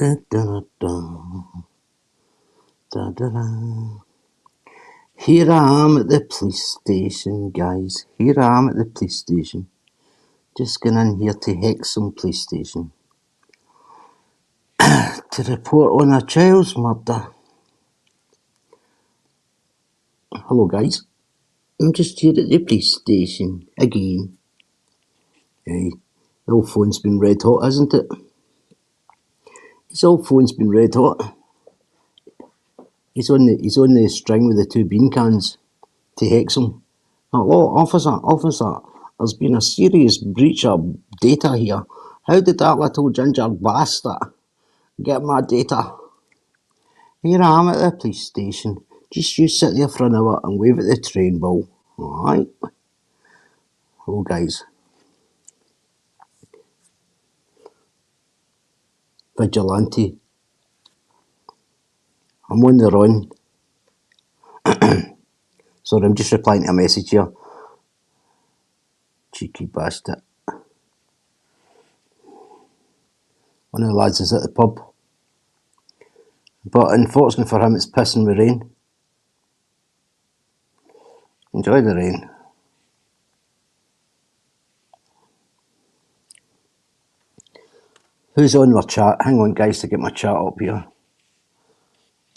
Da, da, da, da, da, da. Here I am at the police station, guys. Here I am at the police station. Just going in here to Hexham police station to report on a child's murder. Hello, guys. I'm just here at the police station again. Hey, the old phone's been red hot, hasn't it? His old phone's been red hot. He's on the string with the two bean cans to Hexham. Hello, officer, there's been a serious breach of data here. How did that little ginger bastard get my data? Here I am at the police station. Just you sit there for an hour and wave at the train ball. Alright? Hello, guys. Vigilante. I'm on the run. Sorry, I'm just replying to a message here. Cheeky bastard. One of the lads is at the pub. But unfortunately for him, it's pissing with rain. Enjoy the rain. Who's on our chat? Hang on, guys, to get my chat up here.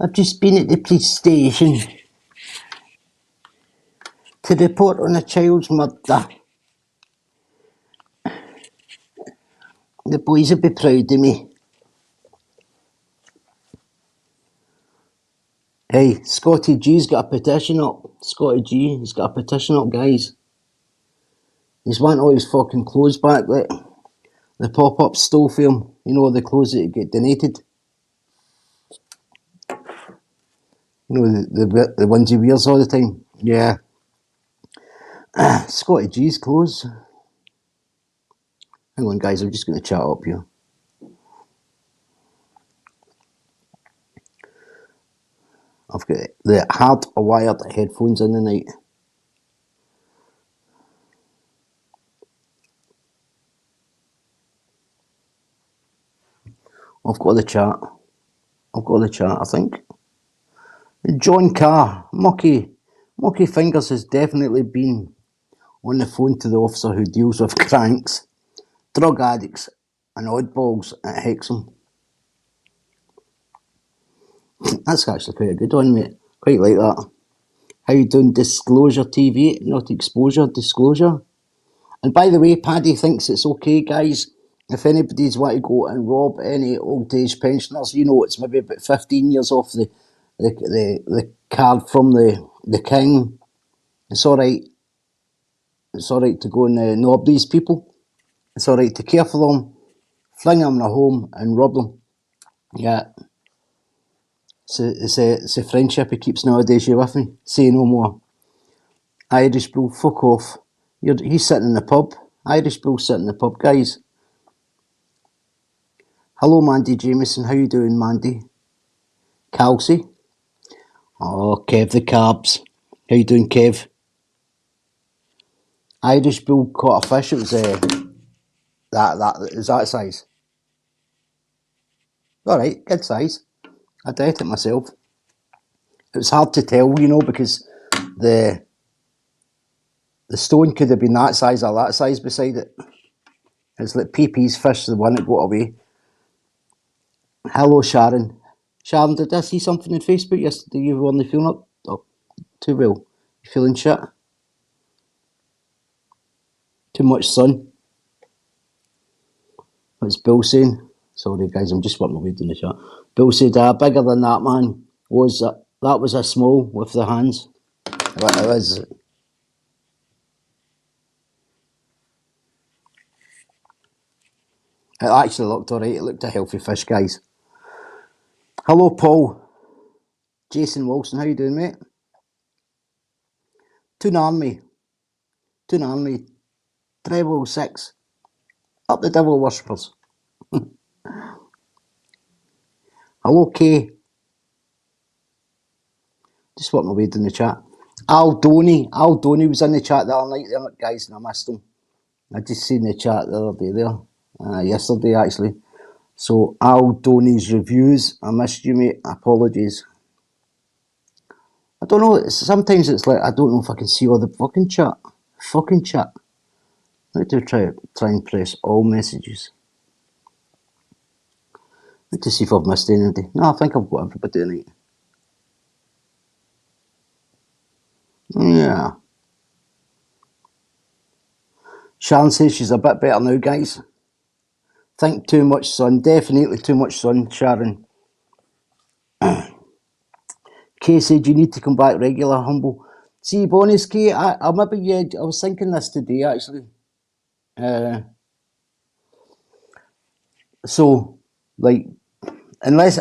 I've just been at the police station to report on a child's murder. The boys will be proud of me. Hey, Scotty G's got a petition up. Scotty G, he's got a petition up, guys. He's wanting all his fucking clothes back that the pop-up stole for him. You know, the clothes that get donated. You know, the ones he wears all the time. Yeah. Scotty G's clothes. Hang on, guys, I'm just going to chat up here. I've got the hard-wired headphones in the night. I've got the chat, I think. John Carr, Mucky Fingers has definitely been on the phone to the officer who deals with cranks, drug addicts and oddballs at Hexham. That's actually quite a good one, mate. Quite like that. How you doing, Disclosure TV, not Exposure, Disclosure. And by the way, Paddy thinks it's okay, guys, if anybody's want to go and rob any old age pensioners, you know, it's maybe about 15 years off the card from the king. It's alright. It's alright to go and knob these people. It's alright to care for them, fling them in a home and rob them. Yeah. It's a friendship he keeps nowadays, you with me? Say no more. Irish Bull, fuck off. He's sitting in the pub. Irish Bull sitting in the pub, guys. Hello, Mandy Jameson. How you doing, Mandy? Kelsey? Oh, Kev the Carbs. How you doing, Kev? Irish Bull caught a fish. It was that size. Alright, good size. I'd eat it myself. It was hard to tell, you know, because the stone could have been that size or that size beside it. It's like PP's fish, the one that got away. Hello, Sharon. Sharon, did I see something on Facebook yesterday? You were only feeling up too well. You feeling shit? Too much sun? What's Bill saying? Sorry, guys, I'm just working my way down the chat. Bill said, bigger than that, man. That was a small with the hands. It was. It actually looked alright. It looked a healthy fish, guys. Hello, Paul. Jason Wilson, how you doing, mate? Toon Army. Treble 6. Up the devil worshippers. Hello, Kay. Just working my way down the chat. Al Doney was in the chat the other night there, guys, and I missed him. I just seen the chat the other day there. Yesterday, actually. So Al Doney's reviews, I missed you, mate. Apologies. I don't know. Sometimes it's like I don't know if I can see all the fucking chat. Fucking chat. I need to try and press all messages. I need to see if I've missed anybody. No, I think I've got everybody in it. Yeah. Sharon says she's a bit better now, guys. Think too much sun. Definitely too much sun, Sharon. Kay said you need to come back regular, humble. See, bonus Kay, I maybe, yeah, I was thinking this today actually. So, like, unless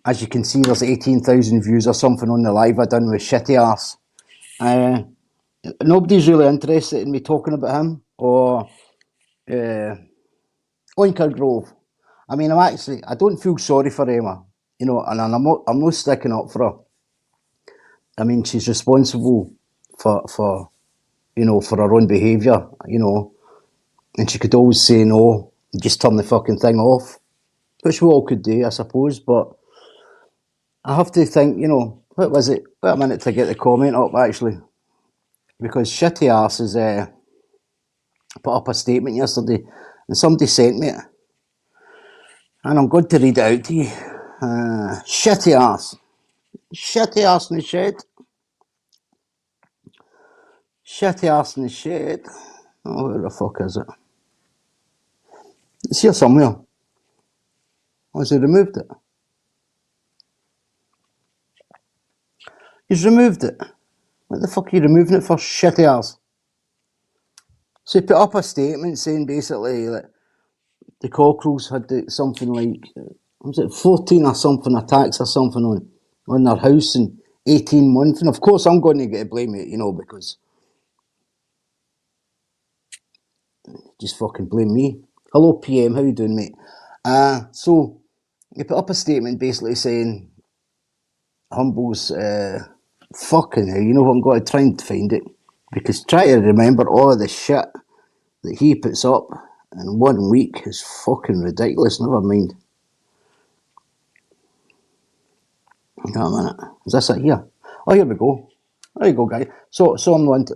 as you can see, there's 18,000 views or something on the live I done with shitty arse. Nobody's really interested in me talking about him or Oinker Grove. I mean, I don't feel sorry for Emma, and I'm not sticking up for her. I mean, she's responsible for for her own behaviour, and she could always say no, just turn the fucking thing off, which we all could do, I suppose. But I have to think, what was it? Wait a minute to get the comment up actually, because shitty arse has put up a statement yesterday, and somebody sent me it, and I'm going to read it out to you. Shitty arse in the shed. Shitty arse in the shed. Oh, where the fuck is it? It's here somewhere. Oh, has he removed it? He's removed it. What the fuck are you removing it for, shitty arse? So he put up a statement saying basically that the Cockerels had something like, was it 14 or something attacks or something on their house in 18 months. And of course I'm going to get to blame it, because just fucking blame me. Hello PM, how you doing, mate? So he put up a statement basically saying Humble's fucking hell, I'm going to try and find it, because try to remember all of the shit that he puts up in 1 week is fucking ridiculous. Never mind. Hang on a minute. Is this it here? Oh, here we go. There you go, guys. So I'm going to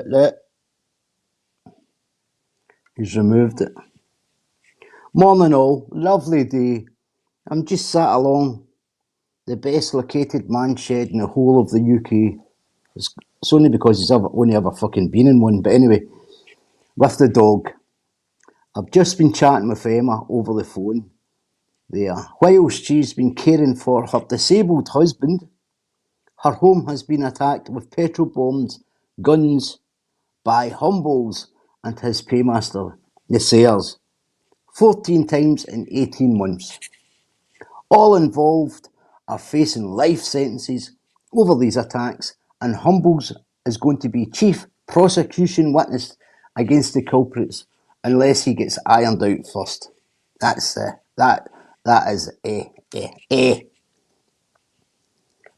let. He's removed it. Morning all. Lovely day. I'm just sat along the best located man shed in the whole of the UK. It's only because he's only ever fucking been in one. But anyway, with the dog. I've just been chatting with Emma over the phone there. Whilst she's been caring for her disabled husband, her home has been attacked with petrol bombs, guns, by Humbles and his paymaster, the Sayers, 14 times in 18 months. All involved are facing life sentences over these attacks, and Humbles is going to be chief prosecution witness against the culprits unless he gets ironed out first. That's that is a.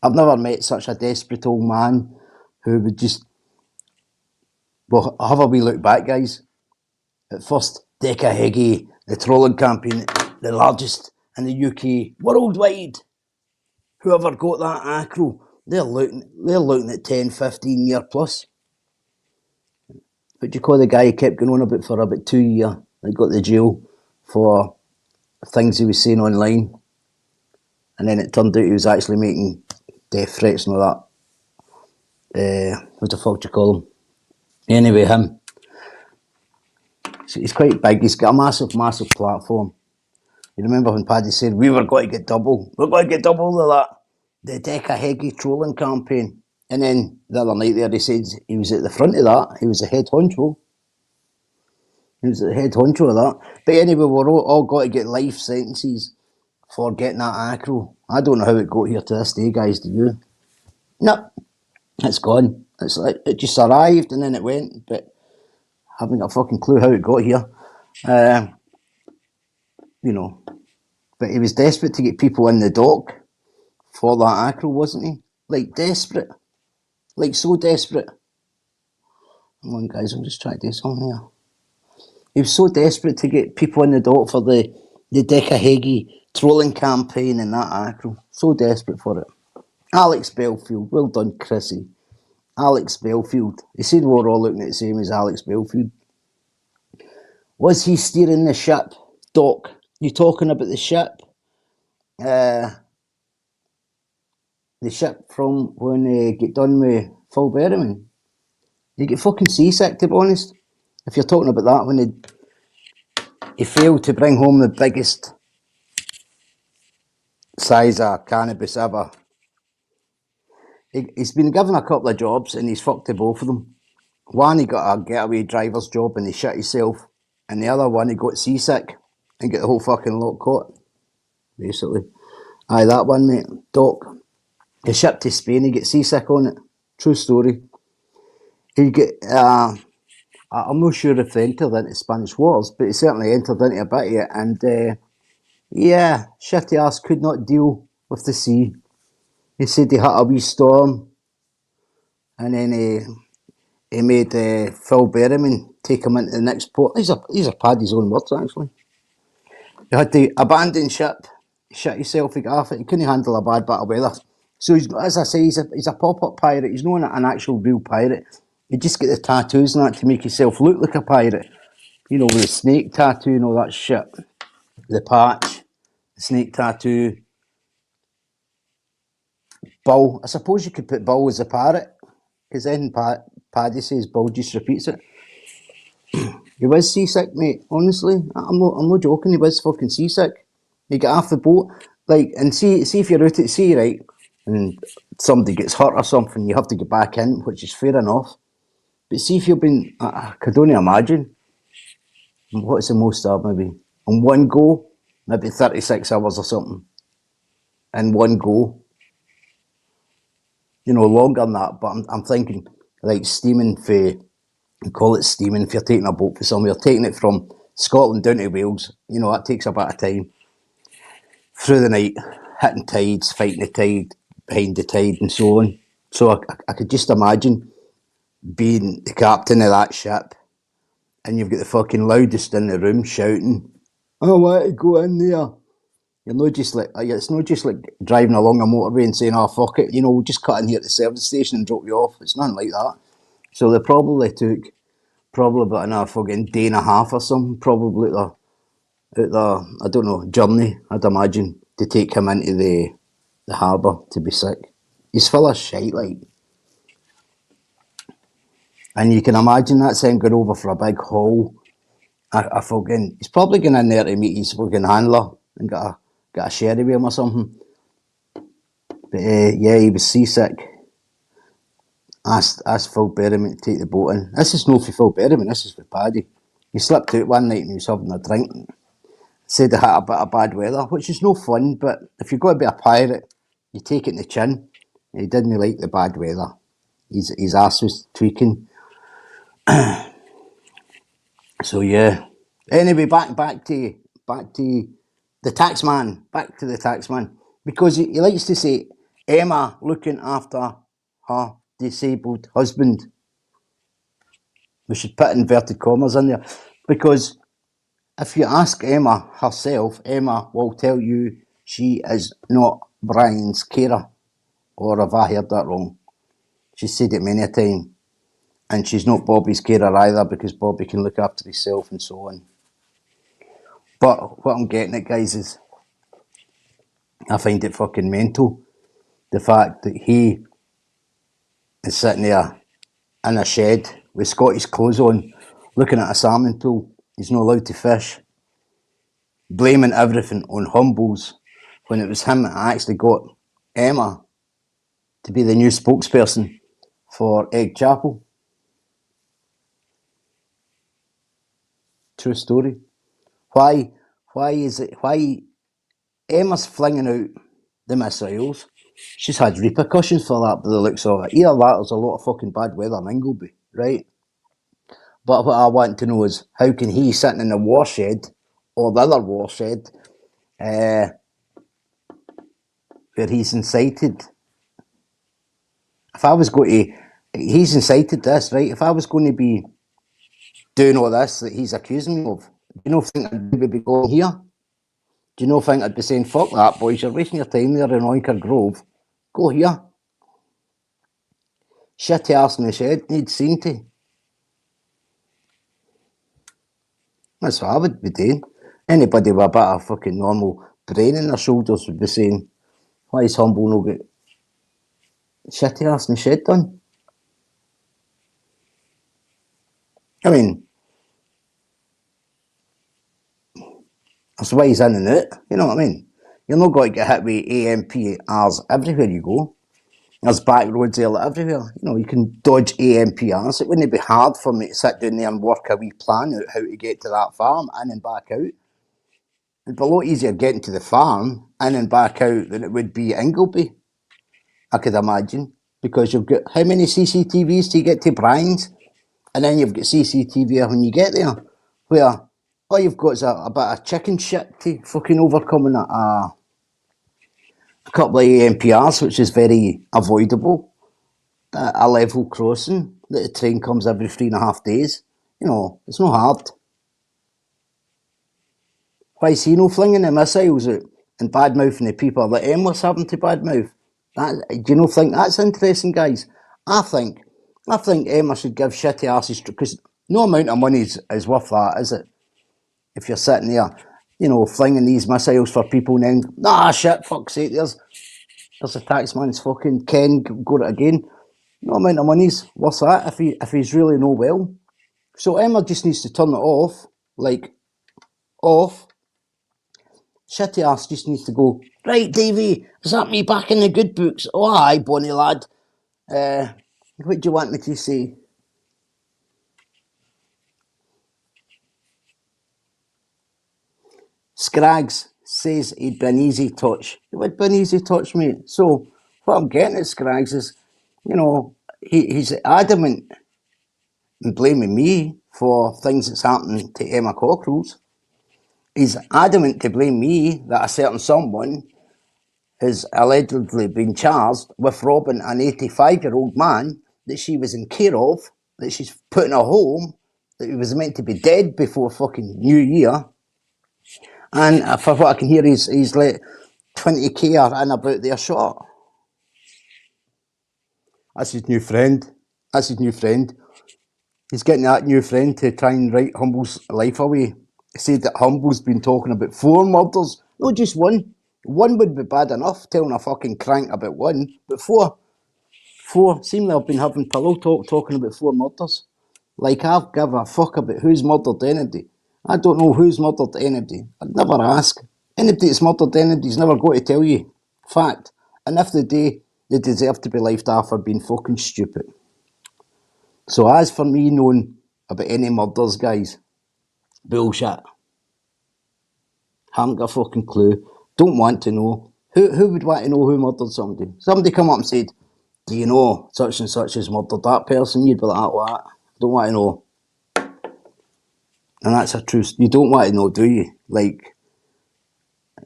I've never met such a desperate old man who would just. Well, have a wee look back, guys. At first, Decahegi, the trolling campaign, the largest in the UK, worldwide. Whoever got that acro, they're looking at 10, 15 year plus. What do you call the guy who kept going on about for about 2 years? They got the jail for things he was saying online. And then it turned out he was actually making death threats and all that. What the fuck do you call him? Anyway, him. He's quite big. He's got a massive, massive platform. You remember when Paddy said, we were going to get double? We're going to get double of that. The Decahegi trolling campaign. And then the other night there, he said he was at the front of that. He was the head honcho. He was the head honcho of that. But anyway, we're all got to get life sentences for getting that acro. I don't know how it got here to this day, guys. Do you? No, it's gone. It's like it just arrived and then it went. But I haven't got a fucking clue how it got here. But he was desperate to get people in the dock for that acro, wasn't he? Like desperate. Like so desperate. Come on, guys, I'm just trying to do something here. He was so desperate to get people in the dock for the Decahegi trolling campaign and that acro. So desperate for it. Alex Belfield, well done, Chrissy. Alex Belfield. He said we're all looking at the same as Alex Belfield. Was he steering the ship? Doc, you talking about the ship? The ship from when they get done with Phil Berryman. You get fucking seasick, to be honest. If you're talking about that, when he failed to bring home the biggest size of cannabis ever. He's been given a couple of jobs and he's fucked to both of them. One, he got a getaway driver's job and he shit himself. And the other one, he got seasick and get the whole fucking lot caught, basically. Aye, that one, mate. Doc. He shipped to Spain, he gets seasick on it. True story. He get, I'm not sure if they entered into Spanish waters, but he certainly entered into a bit of it. And yeah, shifty ass could not deal with the sea. He said he had a wee storm, and then he made Phil Berryman take him into the next port. These are Paddy's own words, actually. He had to abandon ship, shit himself, he got off it. He couldn't handle a bad bit of weather. So, as I say, he's a pop-up pirate. He's not an actual real pirate. You just get the tattoos and that to make yourself look like a pirate. You know, with the snake tattoo and all that shit. The patch, the snake tattoo, Bull. I suppose you could put Bull as a parrot, because then Paddy says Bull just repeats it. He was seasick, mate. Honestly, I'm not joking. He was fucking seasick. You get off the boat, like, and see if you're out at sea, right, and somebody gets hurt or something, you have to get back in, which is fair enough. But see if you've been, I could only imagine. What's the most of maybe on one go, maybe 36 hours or something, in one go. You know, longer than that. But I'm thinking like steaming for. Call it steaming if you're taking a boat for somewhere. Taking it from Scotland down to Wales, you know, that takes a bit of time. Through the night, hitting tides, fighting the tide, behind the tide and so on. So I could just imagine being the captain of that ship and you've got the fucking loudest in the room shouting, I want to go in there. You're not just like, it's not just like driving along a motorway and saying, oh fuck it, you know, we'll just cut in here at the service station and drop you off. It's nothing like that. So they probably took about another fucking day and a half or something, probably at the I don't know, journey, I'd imagine, to take him into the harbour to be sick. He's full of shite, like. And you can imagine that saying going over for a big haul. He's probably going in there to meet his fucking handler and got a sherry with him or something. But yeah, he was seasick. Asked Phil Berryman to take the boat in. This is not for Phil Berryman, this is for Paddy. He slipped out one night and he was having a drink. Said they had a bit of bad weather, which is no fun, but if you're going to be a pirate, you take it in the chin. He didn't like the bad weather. His ass was tweaking. So yeah. Anyway, back to the taxman. Back to the taxman. Because he likes to say Emma looking after her disabled husband. We should put inverted commas in there. Because if you ask Emma herself, Emma will tell you she is not Brian's carer. Or have I heard that wrong? She's said it many a time. And she's not Bobby's carer either, because Bobby can look after himself and so on. But what I'm getting at, guys, is I find it fucking mental. The fact that he is sitting there in a shed with Scottish clothes on, looking at a salmon pool. He's not allowed to fish. Blaming everything on Humbles, when it was him that actually got Emma to be the new spokesperson for Egg Chapel. True story. Why Emma's flinging out the missiles? She's had repercussions for that by the looks of it. Either that, there's a lot of fucking bad weather in Ingleby, right? But what I want to know is, how can he, sitting in the warshed, or the other warshed, where he's incited, if I was going to, he's incited this, right? If I was going to be doing all this that he's accusing me of. Do you not think I'd maybe be going here? Do you not think I'd be saying, fuck that, boys, you're wasting your time there in Oinker Grove. Go here. Shitty arse in the shed needs seen to. That's what I would be doing. Anybody with a bit of fucking normal brain in their shoulders would be saying, why is Humble no get shitty arse in the shed done? I mean, that's why he's in and out, you know what I mean? You're not going to get hit with AMPRs everywhere you go. There's back roads there everywhere. You know, you can dodge AMPRs. It wouldn't be hard for me to sit down there and work a wee plan out how to get to that farm in and back out. It'd be a lot easier getting to the farm in and back out than it would be Ingleby, I could imagine. Because you've got, how many CCTVs do you get to Brian's? And then you've got CCTV when you get there, where all you've got is a bit of chicken shit to fucking overcome in a couple of AMPRs, which is very avoidable. A level crossing that the train comes every 3.5 days. You know, it's not hard. Why is he no flinging the missiles out and bad mouthing the people that was having to bad mouth? Do you not think that's interesting, guys? I think Emma should give shitty arses, because no amount of money is worth that, is it? If you're sitting there, you know, flinging these missiles for people and then, shit, fuck's sake, there's a taxman's fucking Ken got it again. No amount of money's worth that if he's really no well. So Emma just needs to turn it off, like, off. Shitty arse just needs to go, right, Davey, is that me back in the good books? Oh, aye, bonny lad. What do you want me to say? Scraggs says he'd be an easy touch. It would be an easy touch, mate. So, what I'm getting at Scraggs is, you know, he's adamant in blaming me for things that's happened to Emma Cockerell's. He's adamant to blame me that a certain someone has allegedly been charged with robbing an 85-year-old man that she was in care of, that she's put in a home, that he was meant to be dead before fucking New Year. And for what I can hear, he's let 20k are in about their shot. That's his new friend. He's getting that new friend to try and write Humble's life away. He said that Humble's been talking about 4 murders, not just one. One would be bad enough, telling a fucking crank about one, but 4. 4. Seem like I've been having pillow talk talking about 4 murders. Like I've give a fuck about who's murdered anybody. I don't know who's murdered anybody. I'd never ask. Anybody that's murdered anybody's never got to tell you. Fact. And if they do, they deserve to be left off for being fucking stupid. So as for me knowing about any murders, guys, bullshit. Haven't got a fucking clue. Don't want to know. Who would want to know who murdered somebody? Somebody come up and said, do you know such and such has murdered that person? You'd be like, what? Don't want to know. And that's a truth. You don't want to know, do you? Like,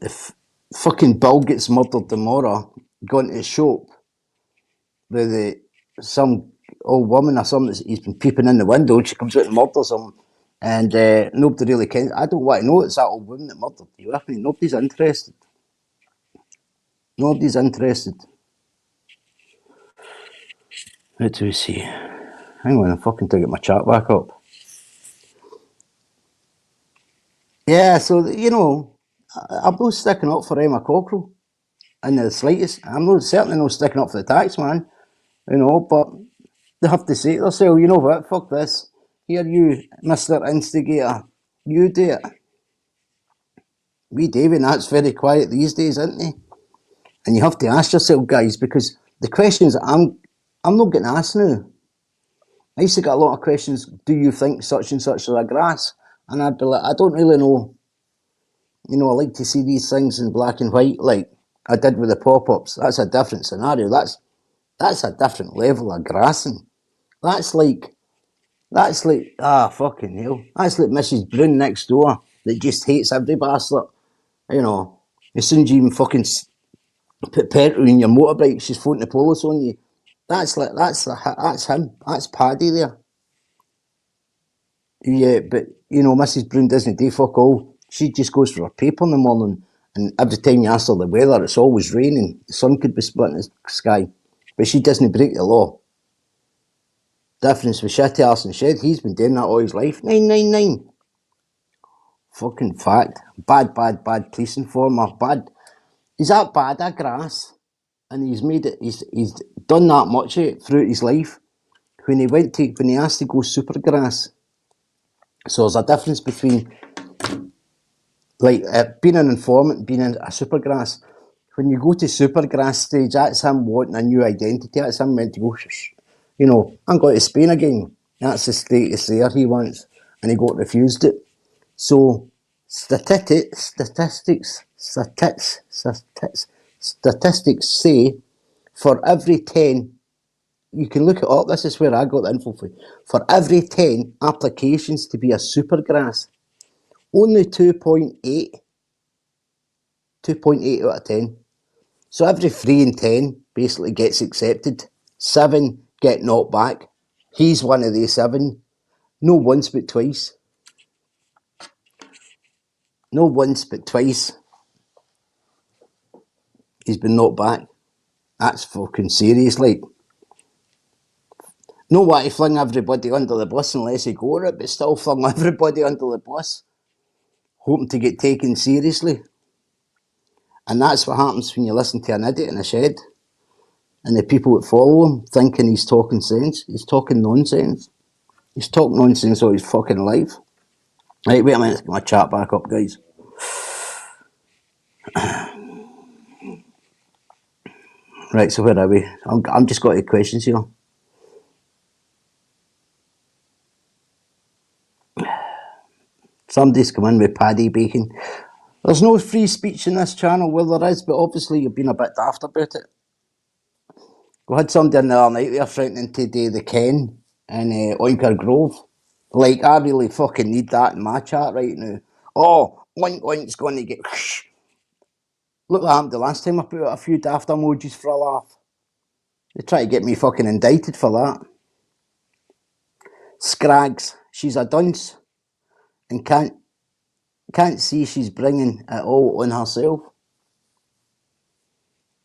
if fucking Bill gets murdered tomorrow, going to the shop with some old woman or something, he's been peeping in the window, and she comes out and murders him, and nobody really cares. I don't want to know it's that old woman that murdered you. I mean, nobody's interested. Nobody's interested. What do we see? Hang on, I'm fucking to get my chat back up. Yeah, so, you know, I'm not sticking up for Emma Cockerell in the slightest. I'm certainly not sticking up for the tax man, you know, but they have to say to themselves, you know what, fuck this. Here you, Mr. Instigator, you do it. We David, that's very quiet these days, isn't he? And you have to ask yourself, guys, because the questions that I'm not getting asked now. I used to get a lot of questions, do you think such and such is a grass? And I'd be like, I don't really know. You know, I like to see these things in black and white, like I did with the pop-ups. That's a different scenario. That's a different level of grassing. That's like, fucking hell. That's like Mrs. Brown next door that just hates every bastard. You know, as soon as you even fucking put petrol in your motorbike, she's floating the police on you. That's him. That's Paddy there. Yeah, but you know, Mrs. Brown doesn't do fuck all. She just goes for her paper in the morning, and every time you ask her the weather, it's always raining. The sun could be splitting the sky, but she doesn't break the law. Difference with shitty arse and shed, he's been doing that all his life. 999. Fucking fact. Bad police informer. Bad. He's that bad at grass, and he's made it. He's done that much of it throughout his life. When he asked to go supergrass, so there's a difference between like being an informant and being a supergrass. When you go to supergrass stage, that's him wanting a new identity. That's him meant to go, you know, I'm going to Spain again. That's the status there he wants, and he got refused it. So statistics say for every 10, you can look it up, this is where I got the info for every 10 applications to be a supergrass, only 2.8 out of 10. So every 3 in 10 basically gets accepted. 7 get knocked back. He's one of the 7. No once but twice. No once but twice. He's been knocked back. That's fucking serious, like. No way to fling everybody under the bus unless he go it, but still flung everybody under the bus, hoping to get taken seriously. And that's what happens when you listen to an idiot in a shed, and the people that follow him thinking he's talking sense. He's talking nonsense. He's talking nonsense all his fucking life. Right, wait a minute, let's get my chat back up, guys. Right, so where are we? I'm just got the questions here. Somebody's come in with Paddy Bacon. There's no free speech in this channel, well there is, but obviously you've been a bit daft about it. We had somebody in the other night there threatening to do the Ken in Oinker Grove. Like, I really fucking need that in my chat right now. Oh, Oink Oink's going to get... Look what happened the last time I put out a few daft emojis for a laugh. They try to get me fucking indicted for that. Scrags, she's a dunce and can't see she's bringing it all on herself.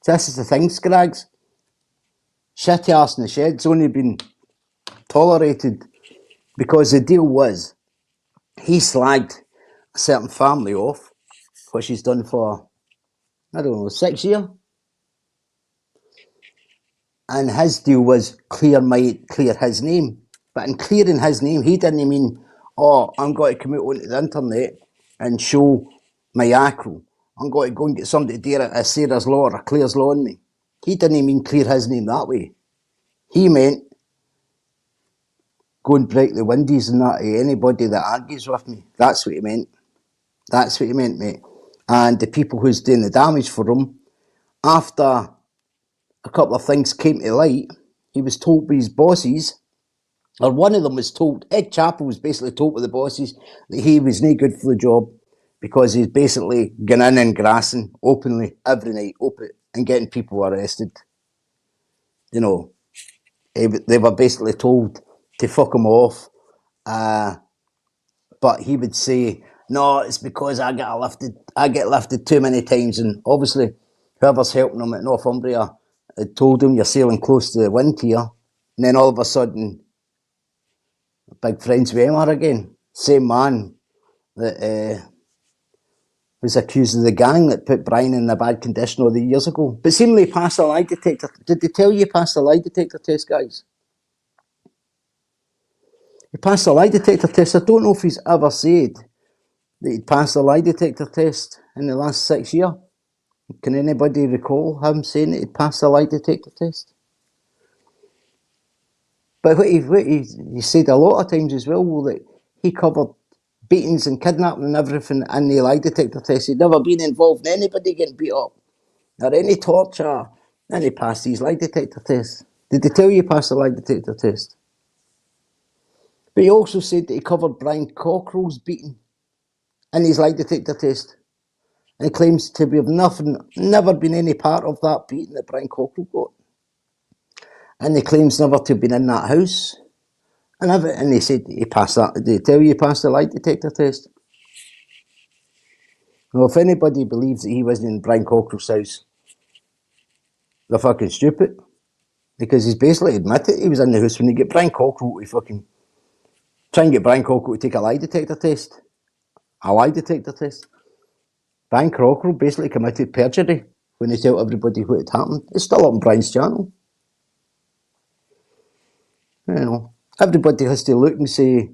This is the thing, Scrags. Shitty arse in the shed's only been tolerated because the deal was he slagged a certain family off, what she's done for, I don't know, 6 years. And his deal was clear his name. But in clearing his name, he didn't mean, oh, I'm going to come out onto the internet and show my acro. I'm going to go and get somebody to do a Sarah's Law or a Claire's Law on me. He didn't mean clear his name that way. He meant go and break the windies and that to anybody that argues with me. That's what he meant. That's what he meant, mate. And the people who's doing the damage for him, after a couple of things came to light, he was told by his bosses, or one of them was told, Ed Chappell was basically told by the bosses that he was no good for the job because he's basically going in and grassing openly every night, open, and getting people arrested. You know, they were basically told to fuck him off, but he would say, no, it's because I get lifted too many times, and obviously whoever's helping him at Northumbria had told him you're sailing close to the wind here, and then all of a sudden, big friends with Emma again. Same man that was accused of the gang that put Brian in a bad condition all the years ago. But seemingly passed a lie detector. Did they tell you he passed a lie detector test, guys? He passed a lie detector test. I don't know if he's ever said that he'd passed a lie detector test in the last 6 years. Can anybody recall him saying that he'd passed a lie detector test? But what he said a lot of times as well, that he covered beatings and kidnapping and everything in the lie detector test. He'd never been involved in anybody getting beat up or any torture. And he passed his lie detector test. Did they tell you he passed the lie detector test? But he also said that he covered Brian Cockrell's beating in his lie detector test. And he claims to have never been any part of that beating that Brian Cockrell got. And he claims never to have been in that house. And they said he passed that. Did they tell you he passed the lie detector test? Well, if anybody believes that he wasn't in Brian Cockrell's house, they're fucking stupid. Because he's basically admitted he was in the house when you get Brian Cockrell to fucking try and get Brian Cockrell to take a lie detector test. A lie detector test. Brian Cockrell basically committed perjury when he told everybody what had happened. It's still up on Brian's channel. You know, everybody has to look and say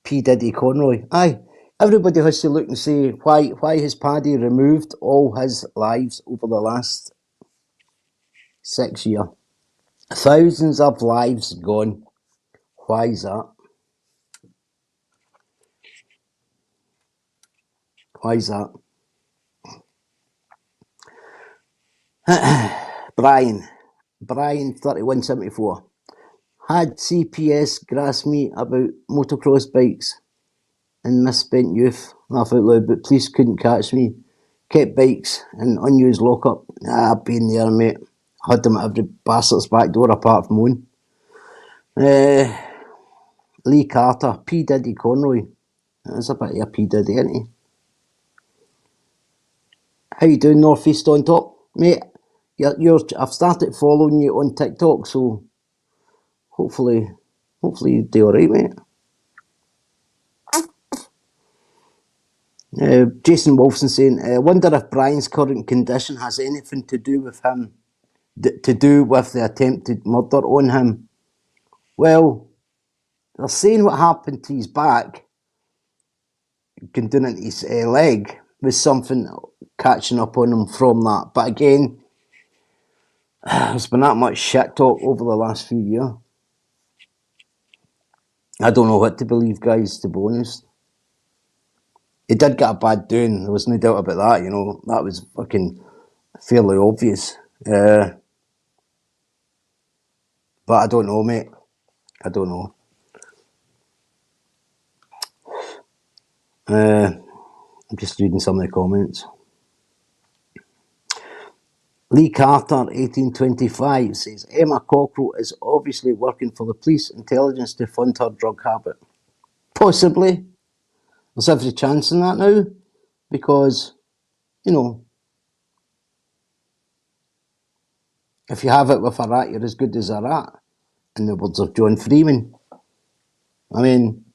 P. Diddy Conroy. Aye, everybody has to look and say why has Paddy removed all his lives over the last 6 years? Thousands of lives gone. Why is that? Why is that? Brian 3174. Had CPS grass me about motocross bikes and misspent youth. Laugh out loud, but police couldn't catch me. Kept bikes in unused lockup. I've been there, mate. Had them at every bastard's back door apart from one. Lee Carter, P. Diddy Conroy. That's a bit of a P. Diddy, isn't he? How you doing, Northeast on top? Mate, I've started following you on TikTok, so hopefully you do alright, mate. Jason Wolfson saying, I wonder if Brian's current condition has anything to do with him, to do with the attempted murder on him. Well, they're saying what happened to his back, going down into his leg, was something catching up on him from that. But again, there's been that much shit talk over the last few years. I don't know what to believe, guys, to be honest. He did get a bad doing, there was no doubt about that, you know. That was fucking fairly obvious. But I don't know, mate. I don't know. I'm just reading some of the comments. Lee Carter, 1825, says, Emma Cockrell is obviously working for the police intelligence to fund her drug habit. Possibly. There's every chance in that now. Because, you know, if you have it with a rat, you're as good as a rat. In the words of John Freeman. I mean,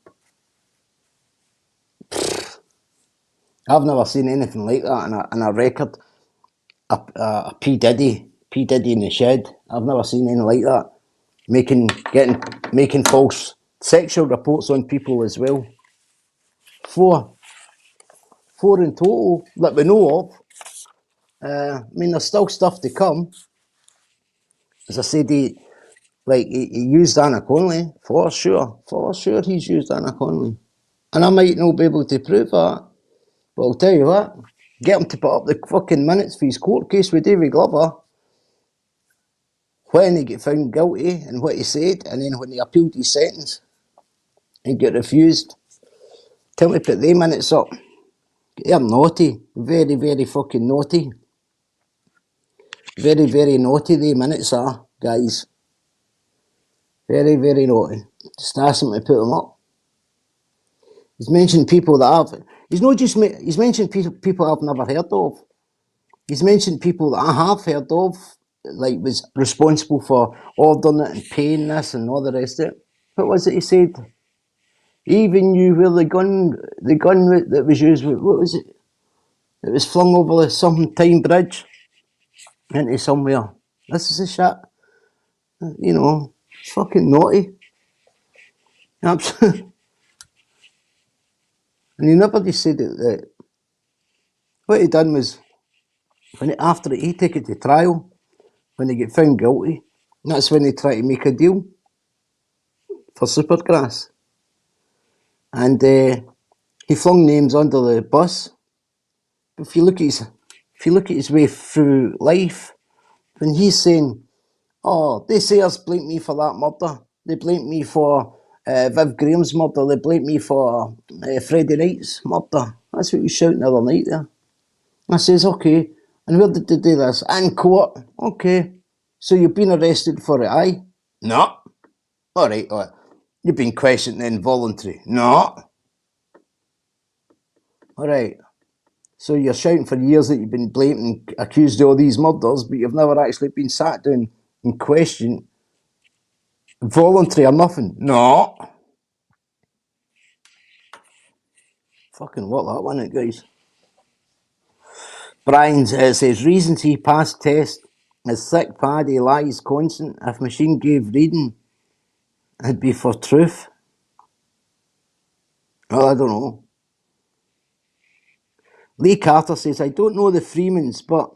I've never seen anything like that in a record. A P. Diddy in the shed. I've never seen anything like that. Making false sexual reports on people as well. Four in total that we know of. I mean, there's still stuff to come. As I said, he used Anna Connolly, for sure. For sure he's used Anna Connolly. And I might not be able to prove that, but I'll tell you what, get him to put up the fucking minutes for his court case with David Glover, when he got found guilty and what he said, and then when he appealed his sentence and got refused. Tell me to put the minutes up. They're naughty. Very, very fucking naughty. Very, very naughty the minutes are, guys. Very, very naughty. Just ask him to put them up. He's mentioned people that he's mentioned people I've never heard of. He's mentioned people that I have heard of, like was responsible for ordering it and paying this and all the rest of it. What was it he said? He even knew where the gun that was used, what was it? It was flung over the sometime bridge into somewhere. This is a shit. You know, it's fucking naughty. Absolutely. And he never just said that what he done was, after he took it to trial, when he get found guilty, that's when they try to make a deal for Supergrass. And he flung names under the bus. If you look at his way through life, when he's saying, oh, they say us blame me for that murder. They blame me for Viv Graham's murder. They blame me for Freddie Knight's murder. That's what he was shouting the other night there. I says, okay, and where did they do this? In court. Okay. So you've been arrested for it, aye? No. All right. You've been questioned involuntary. No. Alright. So you're shouting for years that you've been blamed and accused of all these murders, but you've never actually been sat down and questioned. Voluntary or nothing? No. Fucking what that one, guys. Brian says reasons he passed test is sick paddy lies constant. If machine gave reading, it'd be for truth. Well, I don't know. Lee Carter says, I don't know the Freemans, but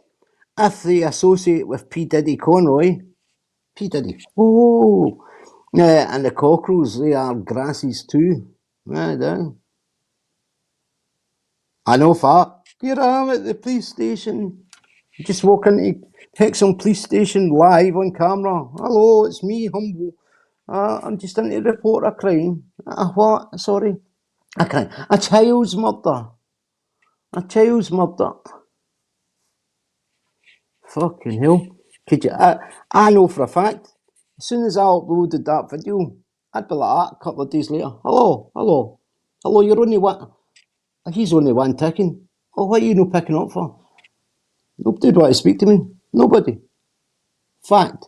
if they associate with P. Diddy Conroy, P. Diddy, oh, and the Cockerels, they are grasses too. I know that. Here I am at the police station. Just walk into Hexham police station live on camera. Hello, it's me, Humble. I'm just in to report a crime. What? Sorry. A crime. A child's murder. A child's murder. Fucking hell. Could you? I know for a fact, as soon as I uploaded that video, I'd be like that a couple of days later. Hello, you're only one. He's only one ticking. Oh, what are you not picking up for? Nobody would want to speak to me. Nobody. Fact.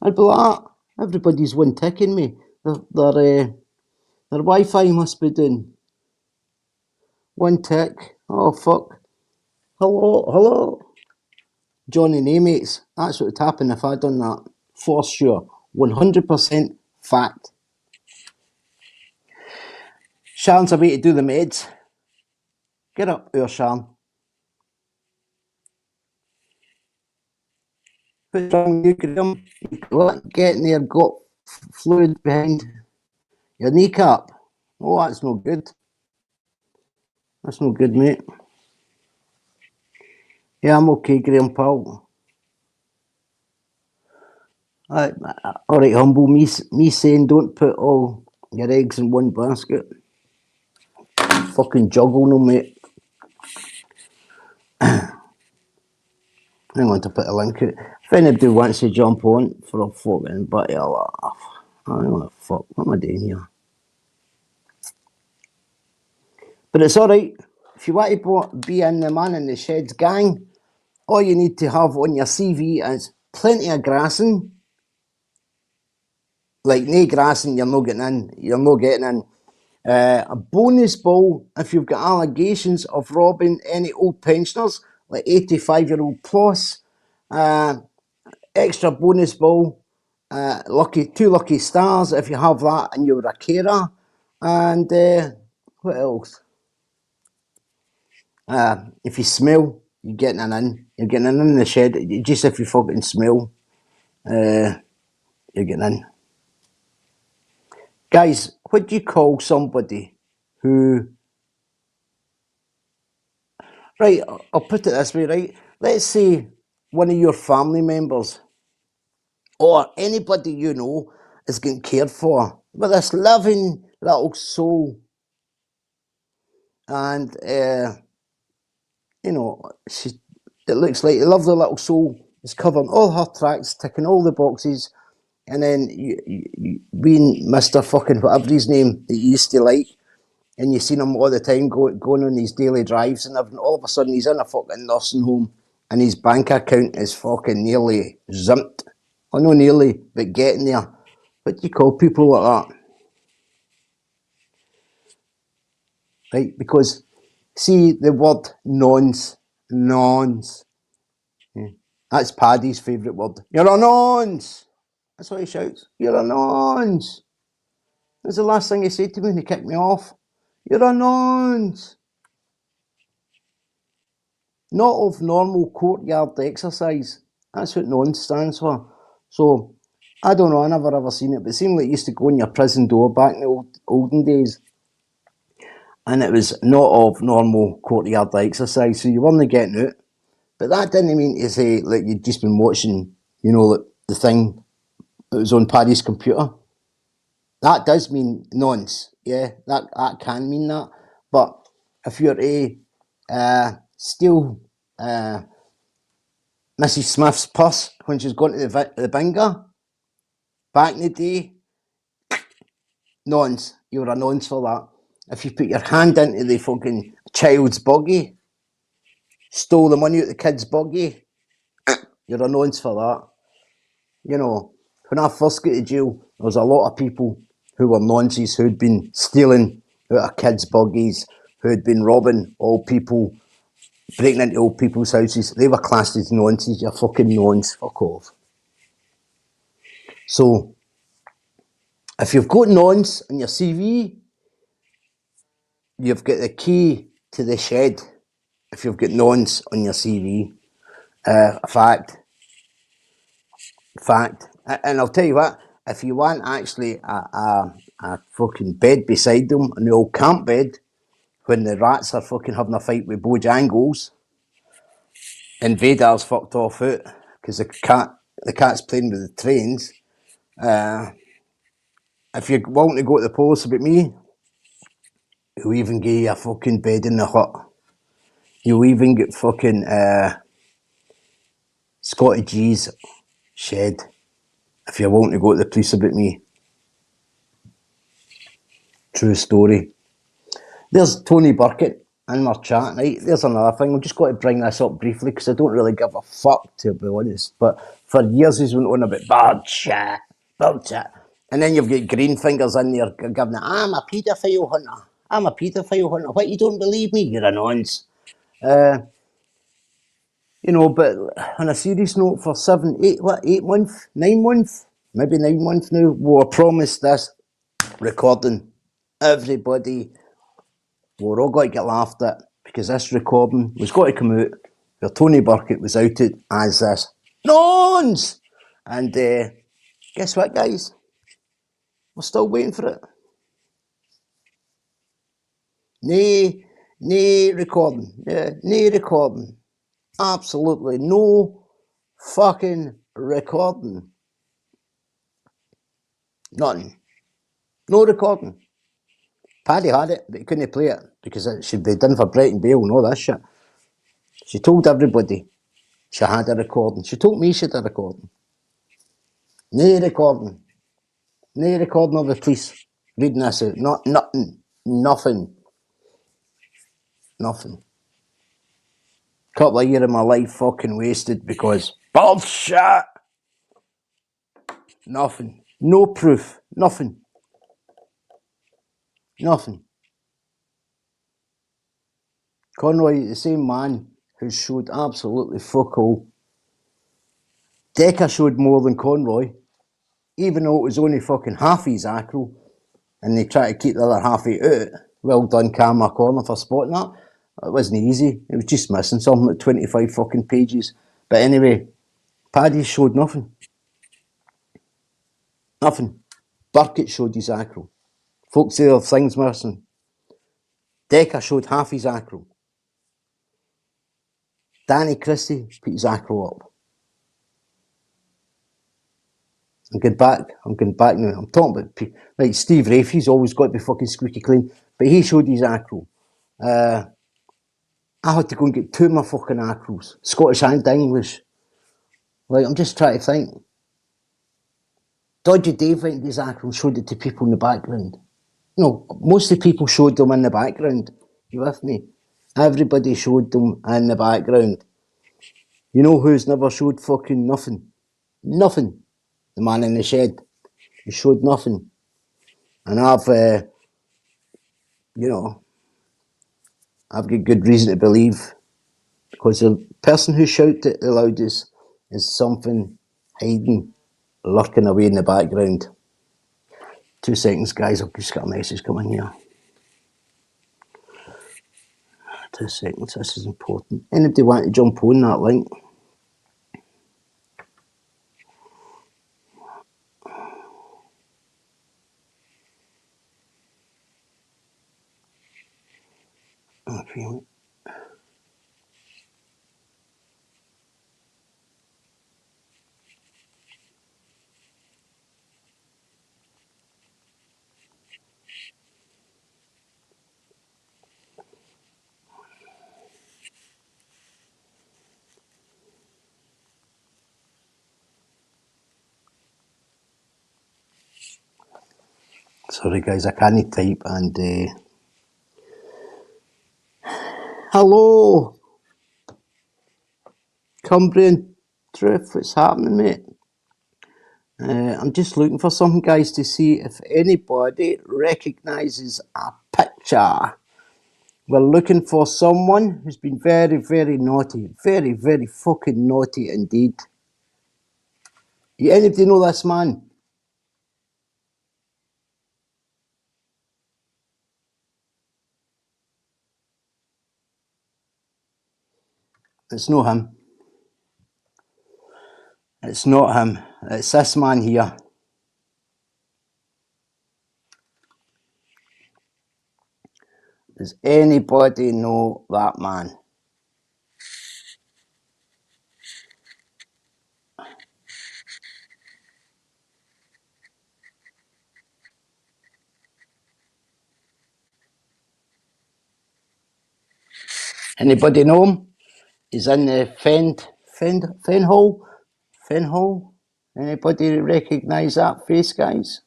I'd be like that. Everybody's one ticking me. Their Wi-Fi must be doing. One tick. Oh, fuck. Hello. Johnny Namates. That's what would happen if I'd done that. For sure. 100% fact. Sharon's away to do the meds. Get up there, Sharon. What's wrong with you, Graham? Getting there, got fluid behind your kneecap. Oh, that's no good. That's no good, mate. Yeah, I'm okay, Graham, pal. Alright, Humble, me saying don't put all your eggs in one basket. Fucking juggle them, mate. I'm going to put a link out. If anybody wants to jump on for a fucking bit of a laugh, I don't know fuck, what am I doing here? But it's alright. If you want to be in the Man in the Sheds gang, all you need to have on your CV is plenty of grassing. Like, no grassing, you're not getting in. You're not getting in. A bonus ball if you've got allegations of robbing any old pensioners, like 85-year-old plus. Extra bonus ball. Two lucky stars if you have that and you're a carer. And what else? If you smell, you're getting an in. You're getting in the shed. Just if you fucking smell, you're getting in. Guys, what do you call somebody who... Right, I'll put it this way, right? Let's say one of your family members or anybody you know is getting cared for with this living little soul. And, you know, it looks like a lovely little soul is covering all her tracks, ticking all the boxes. And then you being Mr. fucking whatever his name that you used to like, and you seen him all the time going on these daily drives and everything, all of a sudden he's in a fucking nursing home and his bank account is fucking nearly zimped. Well, not nearly, but getting there. What do you call people like that? Right? Because, see the word nonce. Yeah. That's Paddy's favourite word. You're a nonce! That's what he shouts. You're a nonce! That's the last thing he said to me when he kicked me off. You're a nonce! Not of normal courtyard exercise. That's what nonce stands for. So, I don't know, I never ever seen it, but it seemed like it used to go in your prison door back in the olden days. And it was not of normal courtyard exercise, so you weren't getting out. But that didn't mean to say, like, you'd just been watching, you know, like, the thing that was on Paddy's computer. That does mean nonce, yeah, that can mean that. But if you're steal Mrs. Smith's purse when she's going to the bingo, back in the day, Nonce. You're a nonce for that. If you put your hand into the fucking child's buggy, stole the money out the kid's buggy, you're a nonce for that. You know, when I first got to jail, there was a lot of people who were nonces who'd been stealing out of kids' buggies, who'd been robbing old people, breaking into old people's houses. They were classed as nonces. You're fucking nonce. Fuck off. So, if you've got nonce on your CV, you've got the key to the shed. If you've got nonce on your CV, fact. And I'll tell you what, if you want actually a fucking bed beside them, an old camp bed, when the rats are fucking having a fight with Bojangles, and Vader's fucked off out because the cat's playing with the trains. If you're willing to go to the police about me, you'll even give you a fucking bed in the hut. You'll even get fucking Scotty G's shed if you're willing to go to the police about me. True story. There's Tony Burkett in our chat, right? There's another thing. I've just got to bring this up briefly because I don't really give a fuck, to be honest. But for years he's went on about bird shit. And then you've got green fingers in there giving it, I'm a paedophile hunter. I'm a paedophile hunter. What, you don't believe me? You're a nonce. You know, but on a serious note, for 8 months, 9 months, maybe 9 months now, we were promised this recording. Everybody, we're all going to get laughed at because this recording was going to come out where Tony Burkett was outed as this nonce. And guess what, guys? We're still waiting for it. Nay recording. Yeah, nay recording. Absolutely no fucking recording. Nothing. No recording. Paddy had it, but he couldn't play it because it should be done for Brighton Bale and all that shit. She told everybody she had a recording. She told me she had a recording. No recording. No recording of the police reading this out. Nothing. Couple of years of my life fucking wasted because bullshit. Nothing. No proof. Nothing. Conroy, the same man who showed absolutely fuck all. Decker showed more than Conroy, even though it was only fucking half his acro, and they try to keep the other half of it out. Well done, Karma Corner, for spotting that. It wasn't easy. It was just missing something like 25 fucking pages. But anyway, Paddy showed nothing. Nothing. Burkett showed his acro. Folks say there are things missing. Decker showed half his acro. Danny Christie put his acro up. I'm going back now. I'm talking about, like, Steve Rafey's always got to be fucking squeaky clean, but he showed his acro. I had to go and get two of my fucking acros, Scottish and English. Like, I'm just trying to think. Dodgy Dave went his acro and showed it to people in the background. No, most of the people showed them in the background. You with me? Everybody showed them in the background. You know who's never showed fucking nothing? Nothing. The man in the shed. He showed nothing. And I've got good reason to believe, because the person who shouted it the loudest is something hiding, lurking away in the background. 2 seconds, guys. I've just got a message coming here. 2 seconds. This is important. Anybody want to jump on that link? Okay. Sorry guys, I can't type and hello Cumbrian Truth, what's happening mate? I'm just looking for something guys to see if anybody recognises a picture. We're looking for someone who's been very, very naughty. Very, very fucking naughty indeed. You anybody know this man? It's not him. It's not him. It's this man here. Does anybody know that man? Anybody know him? He's in the Fenhall? Fenhall? Anybody recognise that face, guys?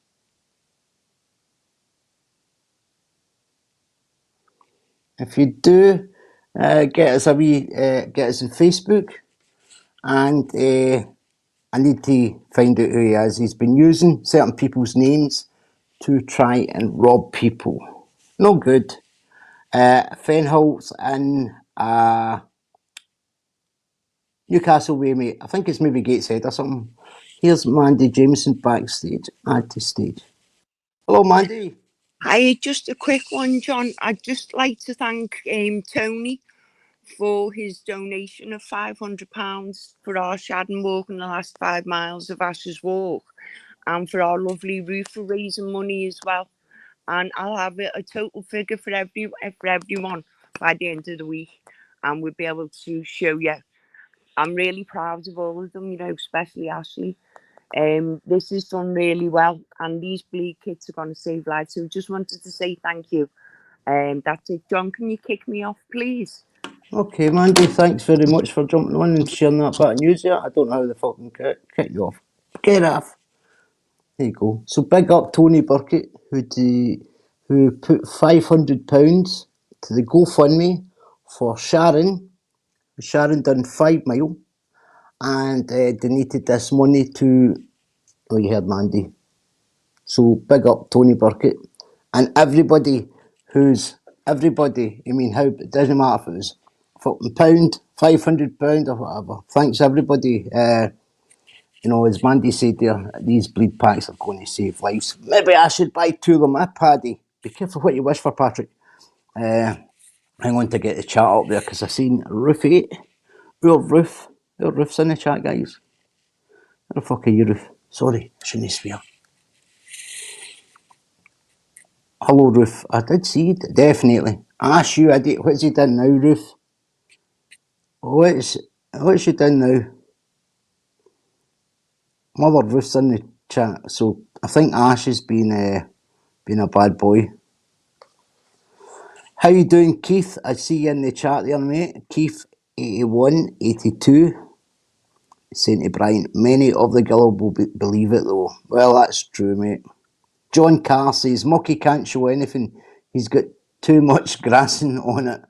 If you do, get us on Facebook, and I need to find out who he is. He's been using certain people's names to try and rob people. No good. Fenhall's in Newcastle way, mate. I think it's maybe Gateshead or something. Here's Mandy Jameson backstage. Add to stage. Hello, Mandy. Hi, just a quick one, John. I'd just like to thank Tony for his donation of £500 for our Shadden Walk in the last 5 miles of Ash's Walk, and for our lovely roof for raising money as well. And I'll have a total figure for everyone by the end of the week, and we'll be able to show you. I'm really proud of all of them, especially Ashley. This is done really well, and these bleed kits are going to save lives. So just wanted to say thank you. That's it. John, can you kick me off, please? Okay, Mandy, thanks very much for jumping on and sharing that bit of news here. I don't know how the fucking kick you off. Get off. There you go. So big up Tony Burkett, who put £500 to the GoFundMe for Sharon. Sharon done 5 mile and donated this money to, oh, you heard Mandy. So big up Tony Burkett and everybody, I mean, how it doesn't matter if it was £50, £500 or whatever. Thanks everybody. As Mandy said there, these bleed packs are going to save lives. Maybe I should buy 2 of them, Paddy? Be careful what you wish for, Patrick. Hang on to get the chat up there because I seen Roof 8. Roof's in the chat, guys. Where the fuck are you, Roof? Sorry, I shouldn't swear. Hello, Roof. I did see it, definitely. Ash, you idiot. What's he done now, Roof? What's he done now? Mother Ruth's in the chat, so I think Ash has been a bad boy. How you doing, Keith? I see you in the chat there, mate. Keith 8182 saying to Brian, many of the Gillow will believe it though. Well, that's true, mate. John Carr says Mucky can't show anything. He's got too much grassing on it.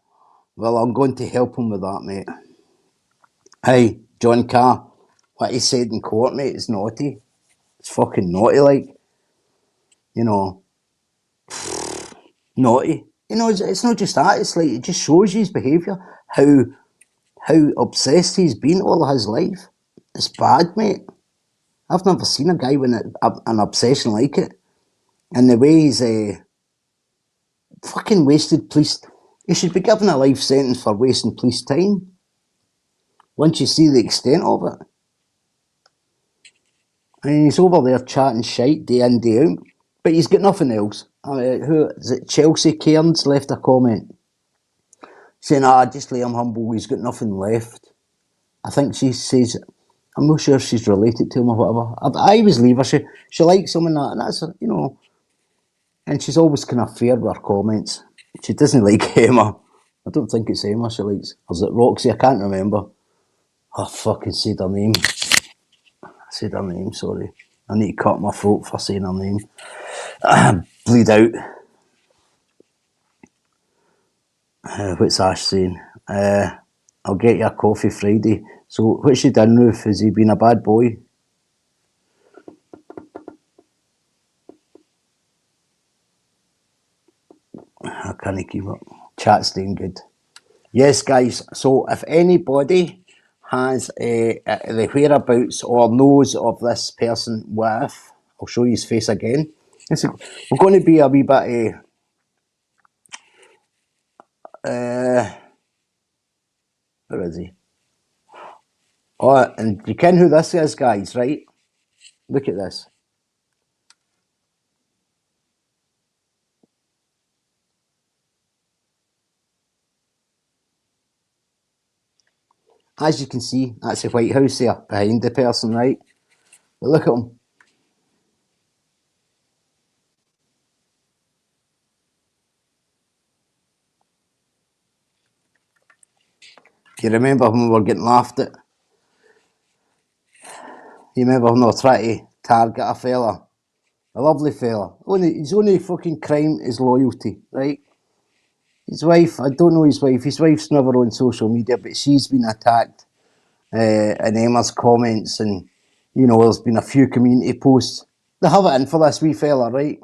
Well, I'm going to help him with that, mate. Hey, John Carr, what he said in court, mate, is naughty. It's fucking naughty, like. Naughty. It's not just that, it's like, it just shows you his behaviour, how obsessed he's been all his life. It's bad, mate. I've never seen a guy with an obsession like it. And the way he's fucking wasted police. He should be given a life sentence for wasting police time. Once you see the extent of it. I mean, he's over there chatting shite day in, day out. But he's got nothing else. Who is it? Chelsea Cairns left a comment saying, just let him humble, he's got nothing left. I think she says, I'm not sure if she's related to him or whatever. I always leave her. She likes him and that, and that's, and she's always kind of fair with her comments. She doesn't like Emma. I don't think it's Emma she likes. Or is it Roxy? I can't remember. I fucking said her name. Sorry. I need to cut my throat for saying her name. bleed out. What's Ash saying? I'll get you a coffee Friday. So what's she done, Ruth? Has he been a bad boy? I can't keep up. Chat's doing good. Yes, guys. So if anybody has the whereabouts or knows of this person with, I'll show you his face again. We're going to be a wee bit where is he? Oh, and you ken who this is, guys, right? Look at this. As you can see, that's the White House there behind the person, right? But look at him. Do you remember when we were getting laughed at? You remember when they were trying to target a fella? A lovely fella. His only fucking crime is loyalty, right? His wife, I don't know his wife. His wife's never on social media, but she's been attacked in Emma's comments, and there's been a few community posts. They have it in for this wee fella, right?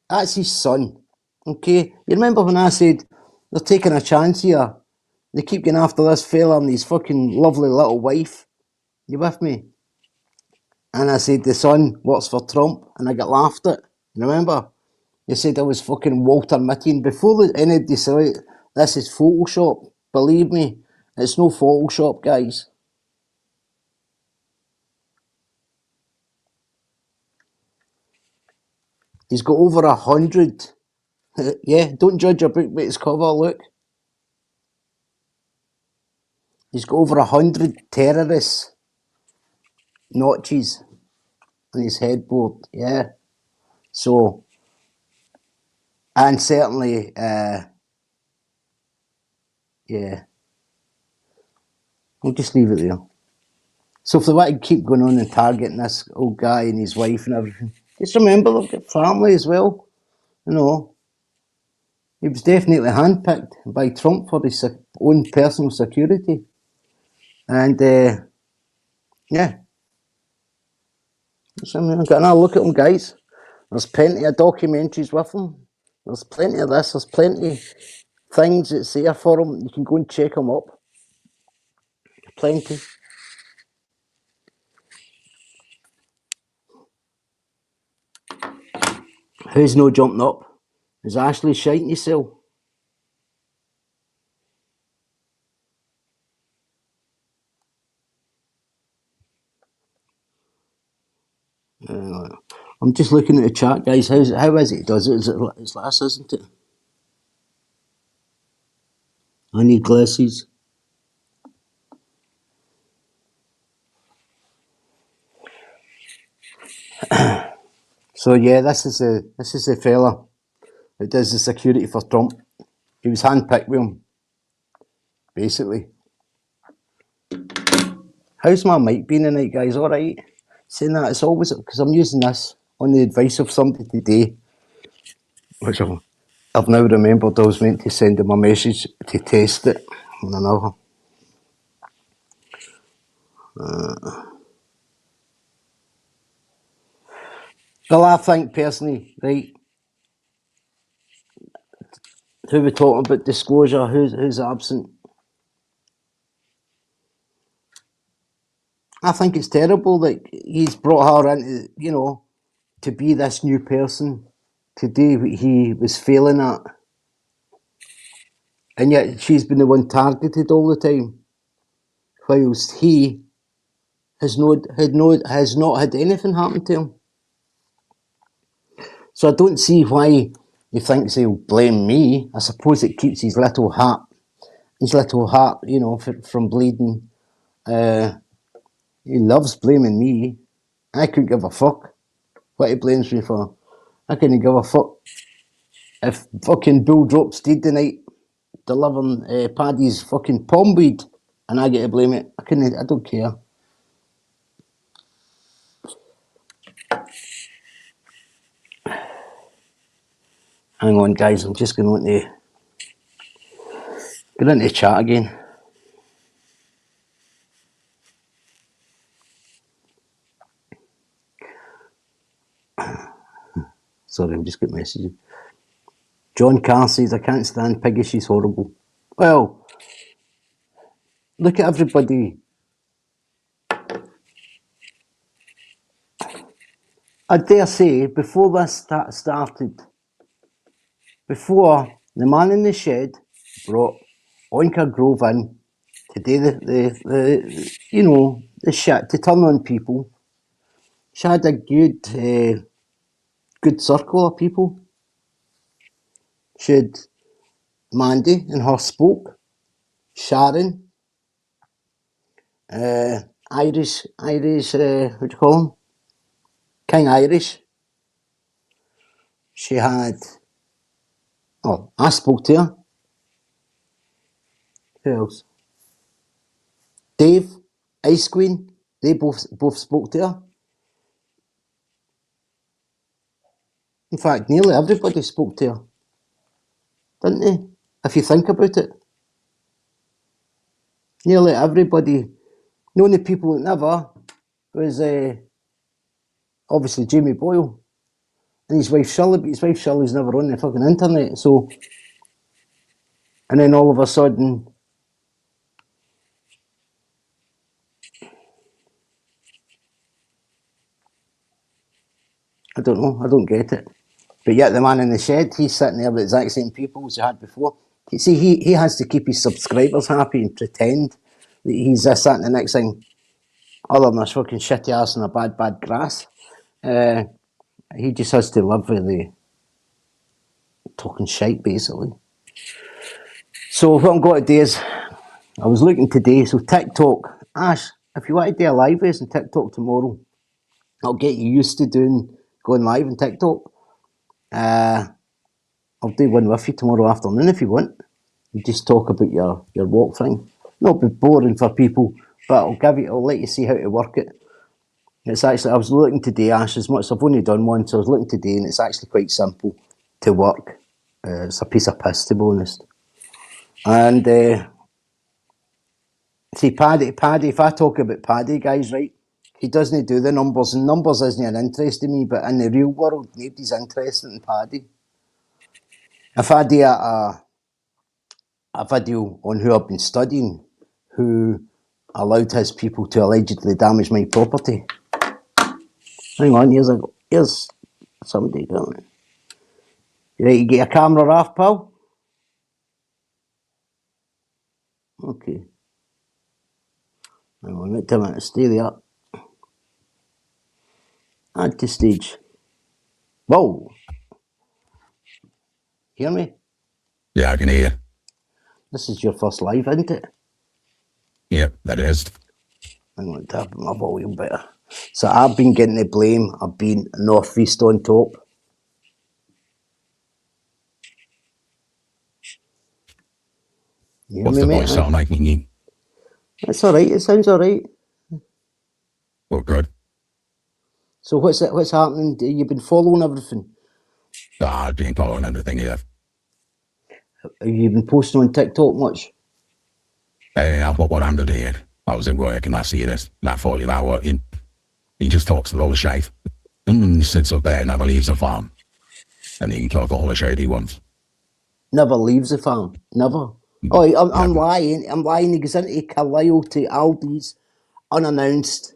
That's his son. Okay? You remember when I said they're taking a chance here? They keep getting after this fella and his fucking lovely little wife. You with me? And I said the son works for Trump, and I got laughed at. You remember? You said I was fucking Walter Mitty. Before anybody said this is Photoshop, believe me, it's no Photoshop, guys. He's got over 100. Yeah, don't judge a book by its cover, look. He's got over 100 terrorist notches on his headboard, yeah. So, and certainly, yeah, we'll just leave it there. So if they want to keep going on and targeting this old guy and his wife and everything, just remember they've got family as well. He was definitely handpicked by Trump for his own personal security. And yeah, so I'm getting a look at him, guys. There's plenty of documentaries with him. There's plenty of this. There's plenty of things that's there for him. You can go and check him up. Plenty. Who's no jumping up? Is Ashley shiting yourself? I'm just looking at the chat, guys. How is it? Does it? It's last, isn't it? I need glasses. So yeah, this is the fella that does the security for Trump. He was handpicked with him, basically. How's my mic been tonight, guys? All right. Saying that, it's always because I'm using this on the advice of somebody today, which I've now remembered I was meant to send him a message to test it on another. Well, I think personally, right, who we're talking about disclosure, who's absent. I think it's terrible that he's brought her into, to be this new person, to do what he was failing at. And yet she's been the one targeted all the time, whilst he has not had anything happen to him. So I don't see why he thinks he'll blame me. I suppose it keeps his little heart, from bleeding. He loves blaming me. I couldn't give a fuck what he blames me for. I couldn't give a fuck if fucking Bull drops dead tonight delivering Paddy's fucking palm weed and I get to blame it. I don't care. Hang on, guys. I'm just going to get into chat again. Sorry, I'm just getting messages. John Carr says, I can't stand Piggy, she's horrible. Well, look at everybody. I dare say, before this started, before the man in the shed brought Oinker Grove in to do the shit, to turn on people, she had a good circle of people. She had Mandy and her spoke, Sharon, Irish, what do you call him? King Irish. She had, I spoke to her. Who else? Dave, Ice Queen, they both spoke to her. In fact, nearly everybody spoke to her, didn't they? If you think about it. Nearly everybody. The only people that never was obviously Jamie Boyle and his wife Shirley, but his wife Shirley's never on the fucking internet, so. And then all of a sudden, I don't know, I don't get it. But yet the man in the shed, he's sitting there with the exact same people as he had before. You see, he has to keep his subscribers happy and pretend that he's this, that and the next thing, other than this fucking shitty ass and a bad grass. He just has to live with the talking shite, basically. So what I'm going to do is, I was looking today, so TikTok, Ash, if you want to do a live race on TikTok tomorrow, I'll get you used to going live on TikTok. I'll do one with you tomorrow afternoon if you want. You just talk about your walk thing. Not be boring for people, but I'll let you see how to work it. It's actually, I was looking today, Ash, as much as I've only done one, so I was looking today, and it's actually quite simple to work. It's a piece of piss, to be honest. And see, Paddy, if I talk about Paddy, guys, right, he doesn't do the numbers, and numbers isn't an interest to me, but in the real world, nobody's interested in Paddy. If I do a video on who I've been studying, who allowed his people to allegedly damage my property. Hang on, here's somebody coming. You ready to get your camera off, pal? Okay. Hang on, wait a minute, stay there. Add to stage. Whoa! Hear me? Yeah, I can hear you. This is your first live, isn't it? Yeah, that is. I'm going to tap my volume better. So I've been getting the blame. I've been northeast on top. You hear What's me, the mate? voice sound like? It's alright, it sounds alright. Well, good. So what's happening? You've been following everything? I've been following everything here. Have you been posting on TikTok much? I thought what I'm doing here. I was in work and I see this, not 40 hour working. He just talks a lot of shite. And he sits up there and never leaves the farm. And he can talk all the shit he wants. Never leaves the farm. Never. Oh, I'm lying. I'm lying. He goes into Carlisle to Aldi's unannounced,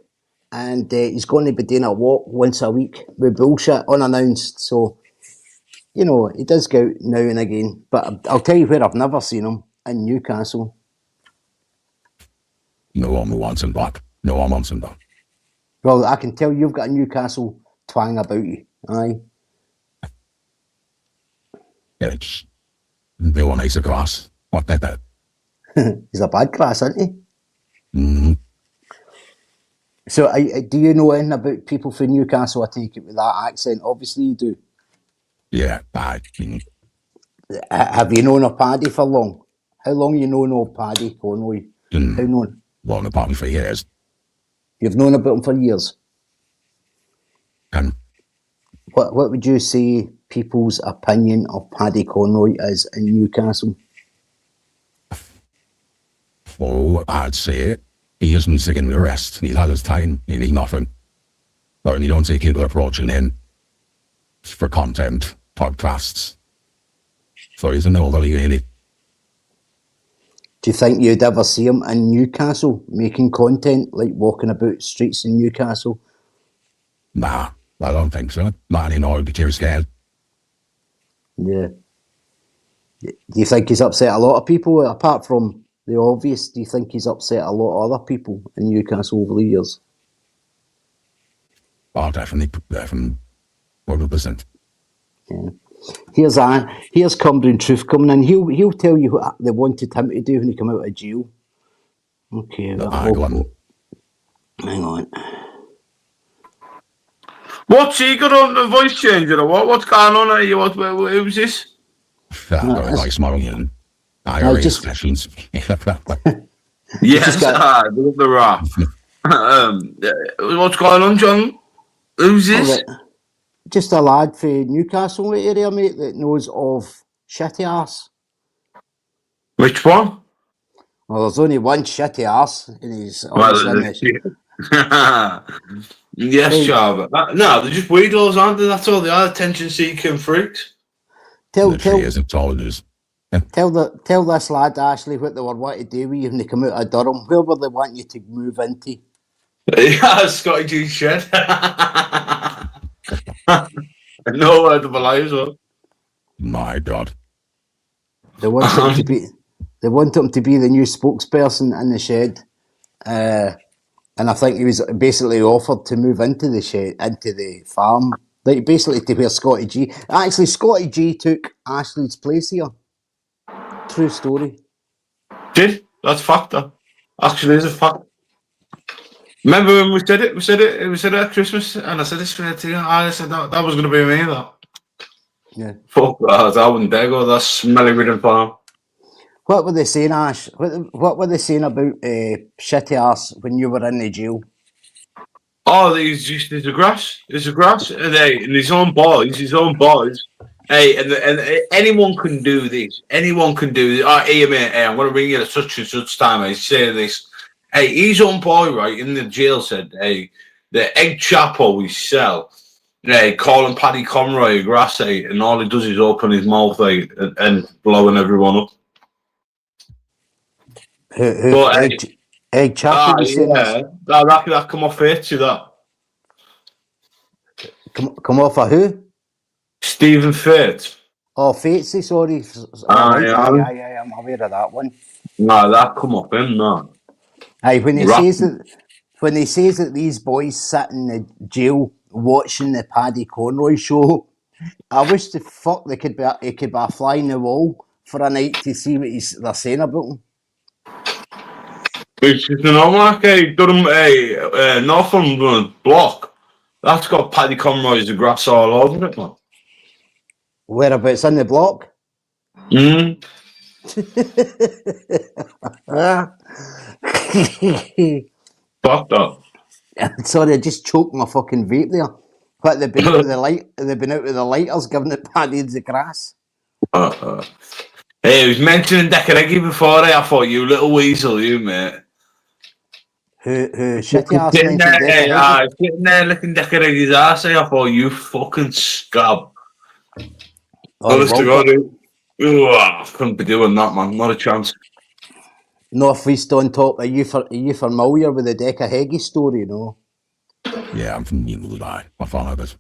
and he's going to be doing a walk once a week with bullshit unannounced. So, he does go out now and again. But I'll tell you where I've never seen him, in Newcastle. No one wants him back. No one wants him back. Well, I can tell you've got a Newcastle twang about you. Aye. Yeah, it's real nice grass. What that? He's a bad class, isn't he? Mm-hmm. So, do you know anything about people from Newcastle? I take it with that accent. Obviously, you do. Yeah, Have you known of Paddy for long? How long you known of Paddy Conway? How known? Well, about me for years. You've known about him for years. And What would you say people's opinion of Paddy Conroy is in Newcastle? Oh, I'd say he isn't seeking the rest. He's had his time. He need nothing. Or you don't see people approaching him for content, podcasts. So he's an elderly really. Do you think you'd ever see him in Newcastle making content, like walking about streets in Newcastle? Nah, I don't think so. Not anymore, be too scared. Yeah. Do you think he's upset a lot of people, apart from the obvious? Do you think he's upset a lot of other people in Newcastle over the years? Oh, definitely, 100%. Yeah. Here's Cumbrian Truth coming in. He'll tell you what they wanted him to do when he came out of jail. Okay, Go on. hang on. What's he got on the voice changer or what? What's going on at you? Who's this? Very nice morning. IRA sessions. Yes, got- the rap. What's going on, John? Who's this? Just a lad for Newcastle area, mate, that knows of Shitty Arse. Which one? Well, there's only one Shitty Arse, and he's obviously in this. Yes, Chava. No, they're just weirdos, aren't they? That's all they are, attention-seeking freaks. Tell this lad, Ashley, what they were wanting to do with you when they come out of Durham. Where were they wanting you to move into? Yeah, Scotty G shed. No word of a lie as well. My God. They want him to be. They want him to be the new spokesperson in the shed. And I think he was basically offered to move into the shed, into the farm, like basically to where Scotty G. Actually, Scotty G took Ashley's place here. True story. That's fact. That actually is a fact. Remember when we said it? We said it at Christmas, and I said it straight to you. I said that was going to be me. That. Yeah. Fuck that! I wouldn't dare go that smelly ridden farm. What were they saying, Ash? What were they saying about Shitty Arse when you were in the jail? Oh, there's a grass. There's a grass, and his own boys. Hey, and anyone can do this. Anyone can do this. Hey, mate, I'm going to ring you at such and such time. I say this. Hey, his own boy, right, in the jail said, hey, the egg chapo we sell, calling Paddy Conroy a grass, and all he does is open his mouth, and blowing everyone up. Egg chapo, yeah. That come off here to that. Come off of who? Stephen Fate. Oh, Fatesy, sorry. Yeah, I'm aware of that one. No, that come off him, no. Aye, when he says that these boys sit in the jail watching the Paddy Conroy show, I wish the fuck he could be a fly in the wall for a night to see what they're saying about him. It's just an almanac, Durham, Northumberland block. That's got Paddy Conroy's the grass all over it, man. Whereabouts in the block? Fuck that. Sorry, I just choked my fucking vape there. But they've been out with the light. They've been out with the lighters, giving it Paddy the grass. Hey, he was mentioning Decareggy before. I thought you little weasel, you mate. Who shitty ass sitting there licking Decareggy's ass. I thought you fucking scab. Honest to God, I couldn't be doing that, man. Not a chance. Northeast on top. Are you familiar with the Decaheggy story? No. Yeah, I'm from New Zealand. I follow this.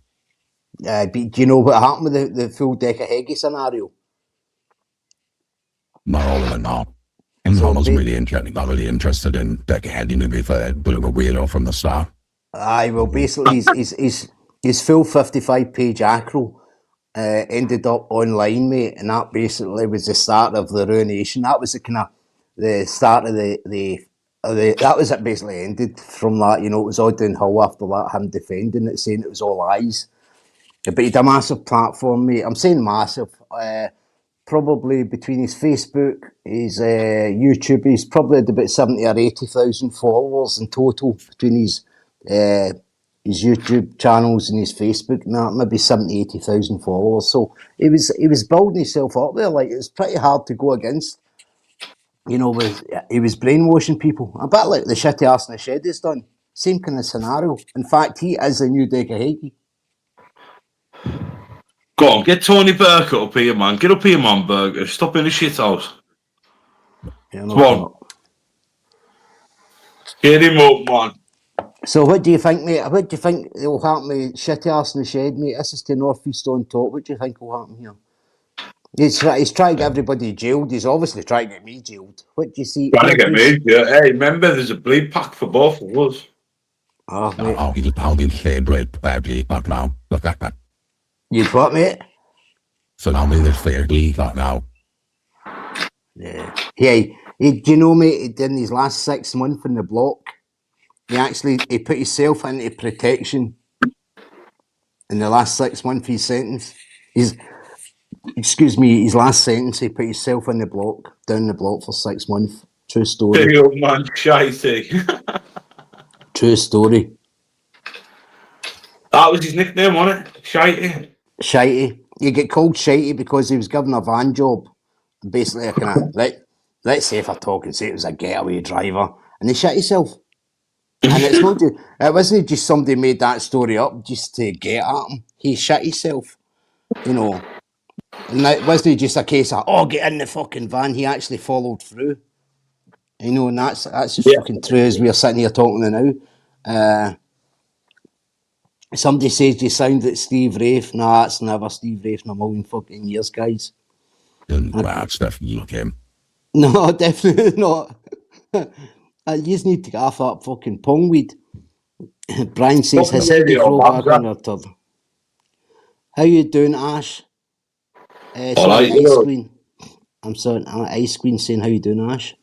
Do you know what happened with the full Decaheggy scenario? Not all of it, no. And I was really interested in Decaheggy, to be fair, but a weirdo from the start. Aye, well, basically, his full 55-page acro ended up online, mate, and that basically was the start of the ruination. That was the kind of the start of that was it. Basically ended from that. You know, it was all downhill after that. Him defending it, saying it was all lies. But he had a massive platform, mate. I'm saying massive. Probably between his Facebook, his YouTube, he's probably had about 70 or 80,000 followers in total between his his YouTube channels and his Facebook and that, maybe 70, 80,000 followers. So he was building himself up there. Like, it's pretty hard to go against. You know, he was brainwashing people. A bit like the shitty arse in the shed has done. Same kind of scenario. In fact, he is the new Dekahegi. Go on, get Tony Burke up here, man. Get up here, man, Burke. Stop in the shit house. Yeah, Come on. Get him up, man. So what do you think, mate? What do you think will happen with shitty arse in the shed, mate? This is to North East on top. What do you think will happen here? He's trying to get everybody jailed. He's obviously trying to get me jailed. What do you see? Trying to get me. Yeah. Hey, remember, there's a bleed pack for both of us. Oh, mate. Oh, he's pounding head red back now. Look at that. You'd what, mate? So now me there's fair bleed that now. Yeah. Hey, do you know, mate, in his last 6 months in the block, he put himself into protection in the last 6 months of his sentence. His last sentence, he put himself in the block, down the block for 6 months. True story. Big old man, shitey. True story. That was his nickname, wasn't it? Shitey. Shitey. You get called shitey because he was given a van job. Basically, a kind of, let's say if I talk and say it was a getaway driver, and he shit himself. And it's not just, it wasn't just somebody made that story up just to get at him. He shit himself, you know. And it wasn't just a case of, get in the fucking van. He actually followed through. You know, and that's just fucking true as we're sitting here talking now. Somebody says you sound like Steve Rafe. Nah, that's never Steve Rafe in a million fucking years, guys. And bad stuff, you look him. No, definitely not. You just need to get off that fucking pongweed. Brian says his throwback on your turd. How you doing, Ash? Sorry, Ice Queen. I'm sorry, Ice Queen saying how you doing, Ash?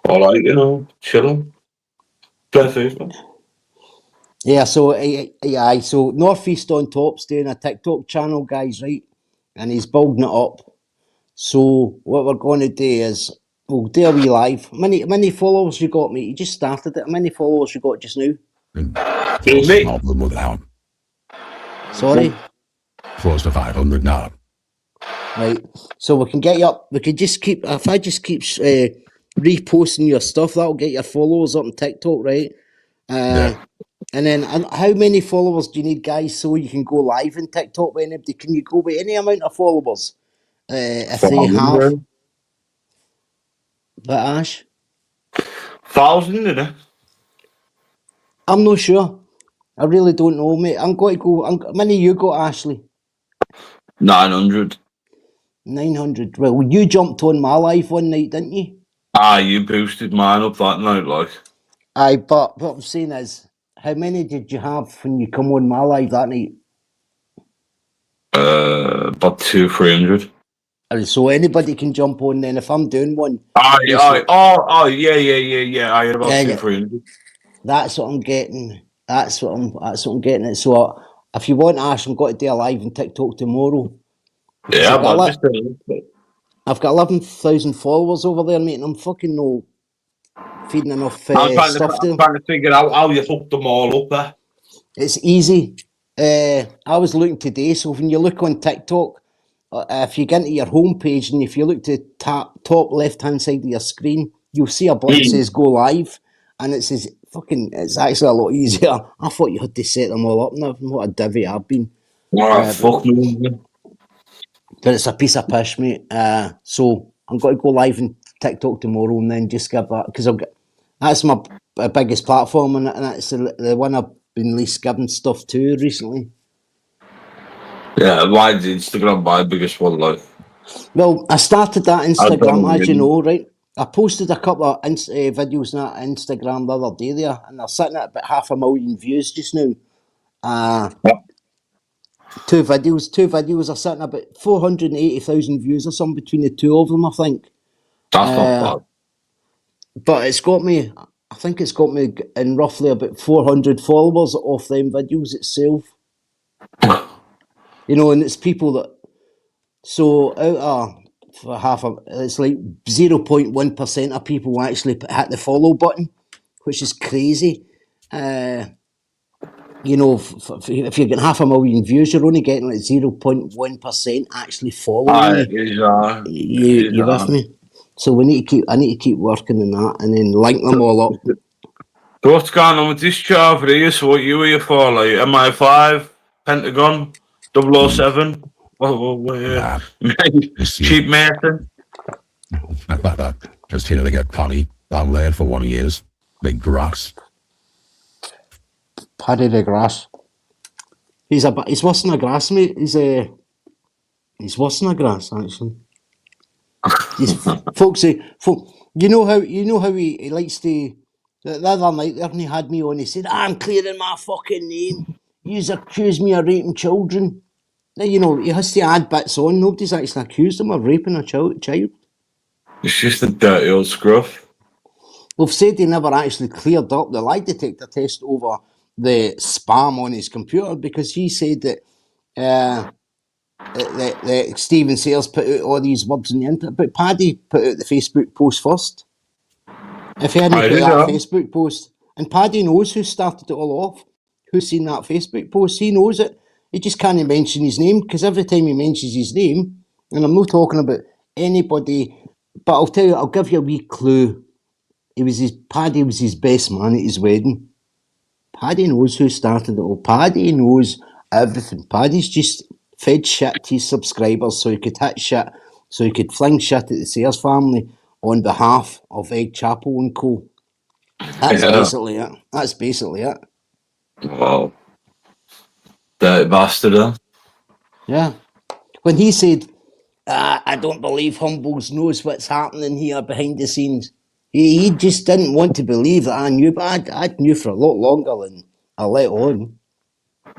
Alright, you know, chilling. Perfect. Yeah, so Northeast on Top's doing a TikTok channel, guys, right? And he's building it up. So what we're going to do is we'll do a wee live. How many followers you got, mate? You just started it. How many followers you got just now? Sorry? Close to 500 now. Right. So we can get you up. We could just keep, if I just keep reposting your stuff, that'll get your followers up on TikTok, right? Yeah. And then how many followers do you need, guys, so you can go live in TikTok with anybody? Can you go with any amount of followers? If they have. But Ash? 1,000, isn't it? I'm not sure. I really don't know, mate. I'm going to go. How many you got, Ashley? 900. 900. Well, you jumped on my live one night, didn't you? You boosted mine up that night, like. Aye, but what I'm saying is, how many did you have when you come on my live that night? About 200-300. So anybody can jump on then if I'm doing one. Yeah. I had about 200-300. That's what I'm getting. That's what I'm getting. So if you want, Ash, I'm going to do a live on TikTok tomorrow. Yeah, I've got 11,000 followers over there, mate, and I'm fucking no feeding enough stuff to them. I'm trying to figure out how you hooked them all up there. It's easy. I was looking today, so when you look on TikTok, if you get into your homepage and if you look to top left-hand side of your screen, you'll see a button that says go live, and it says it's actually a lot easier. I thought you had to set them all up now. What a divvy I've been. Fuck me. But it's a piece of piss, mate. So I'm going to go live on TikTok tomorrow and then just give that, because that's my biggest platform, and that's the one I've been least giving stuff to recently. Yeah, mine's Instagram, my biggest one, like. Well, I started that Instagram, as you know, right? I posted a couple of videos on that Instagram the other day there, and they're sitting at about 500,000 views just now. Two videos are sitting about 480,000 views or something between the two of them, I think. That's not bad. But I think it's got me in roughly about 400 followers off them videos itself. You know, and it's people that, so out of it's like 0.1% of people actually hit the follow button, which is crazy. you know, if you're getting 500,000 views, you're only getting like 0.1% actually following you. You with me? So we need to keep. I need to keep working on that, and then link them all up. So what's going on with this job for you? So what you here for? Like MI5, Pentagon, 007? Nah, Cheap Mason? just here to get Connie down there for 1 year. Big grass. Paddy the grass. He's worse than a grass, mate. He's worse than a grass, actually. Folks say, you know how he likes to. The other night there, and he had me on. He said, "I'm clearing my fucking name. Yous accuse me of raping children." Now, you know, he has to add bits on. Nobody's actually accused him of raping a child. It's just a dirty old scruff. We've said he never actually cleared up the lie detector test over the spam on his computer because he said that that Stephen Sayers put out all these words on the internet, but Paddy put out the Facebook post first. If he hadn't put that Facebook post, and Paddy knows who started it all off, who's seen that Facebook post, he knows it. He just can't mention his name because every time he mentions his name, and I'm not talking about anybody, but I'll tell you, I'll give you a wee clue. Paddy was his best man at his wedding. Paddy knows who started it all. Paddy knows everything. Paddy's just fed shit to his subscribers so he could hit shit, so he could fling shit at the Sayers family on behalf of Egg Chapel and Co. That's basically it. That's basically it. Wow. Dirty bastard, huh? Yeah. When he said, I don't believe Humbles knows what's happening here behind the scenes, he just didn't want to believe that I knew, but I knew for a lot longer than I let on.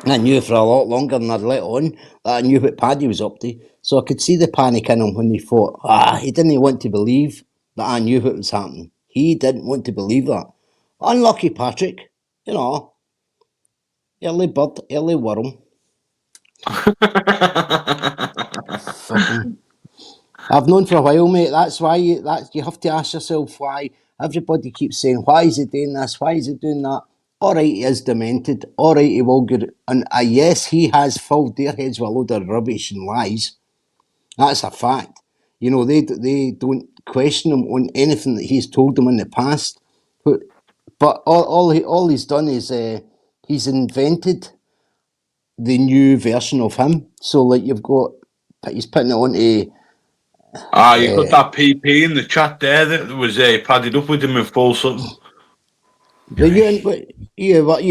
I knew for a lot longer than I'd let on that I knew what Paddy was up to. So I could see the panic in him when he thought, he didn't want to believe that I knew what was happening. He didn't want to believe that. Unlucky Patrick, you know. Early bird, early worm. Fucking. I've known for a while, mate. That's why you have to ask yourself why. Everybody keeps saying, why is he doing this? Why is he doing that? All right, he is demented. All right, he will get... And yes, he has filled their heads with a load of rubbish and lies. That's a fact. You know, they don't question him on anything that he's told them in the past. But all he's done is he's invented the new version of him. So, like, he's putting it onto... You got that PP in the chat there that was padded up with him in full something. You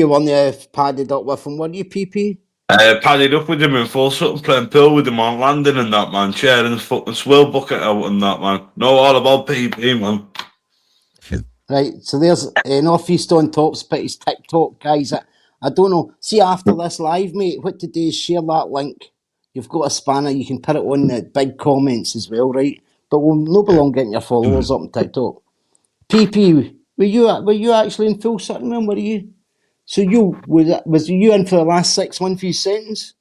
weren't padded up with him, were you, PP? Padded up with him in full something, playing pool with him on landing and that, man. Sharing his fucking swill bucket out and that, man. Know all about PP, man. Right, so there's Northeast on Top's put his TikTok, guys. I don't know. See, after this live, mate, what to do is share that link. You've got a spanner, you can put it on the big comments as well, right? But we'll no belong getting your followers up on TikTok. PP, were you actually in full Sutton, man? Were you? So was you in for the last 6 months of your sentence?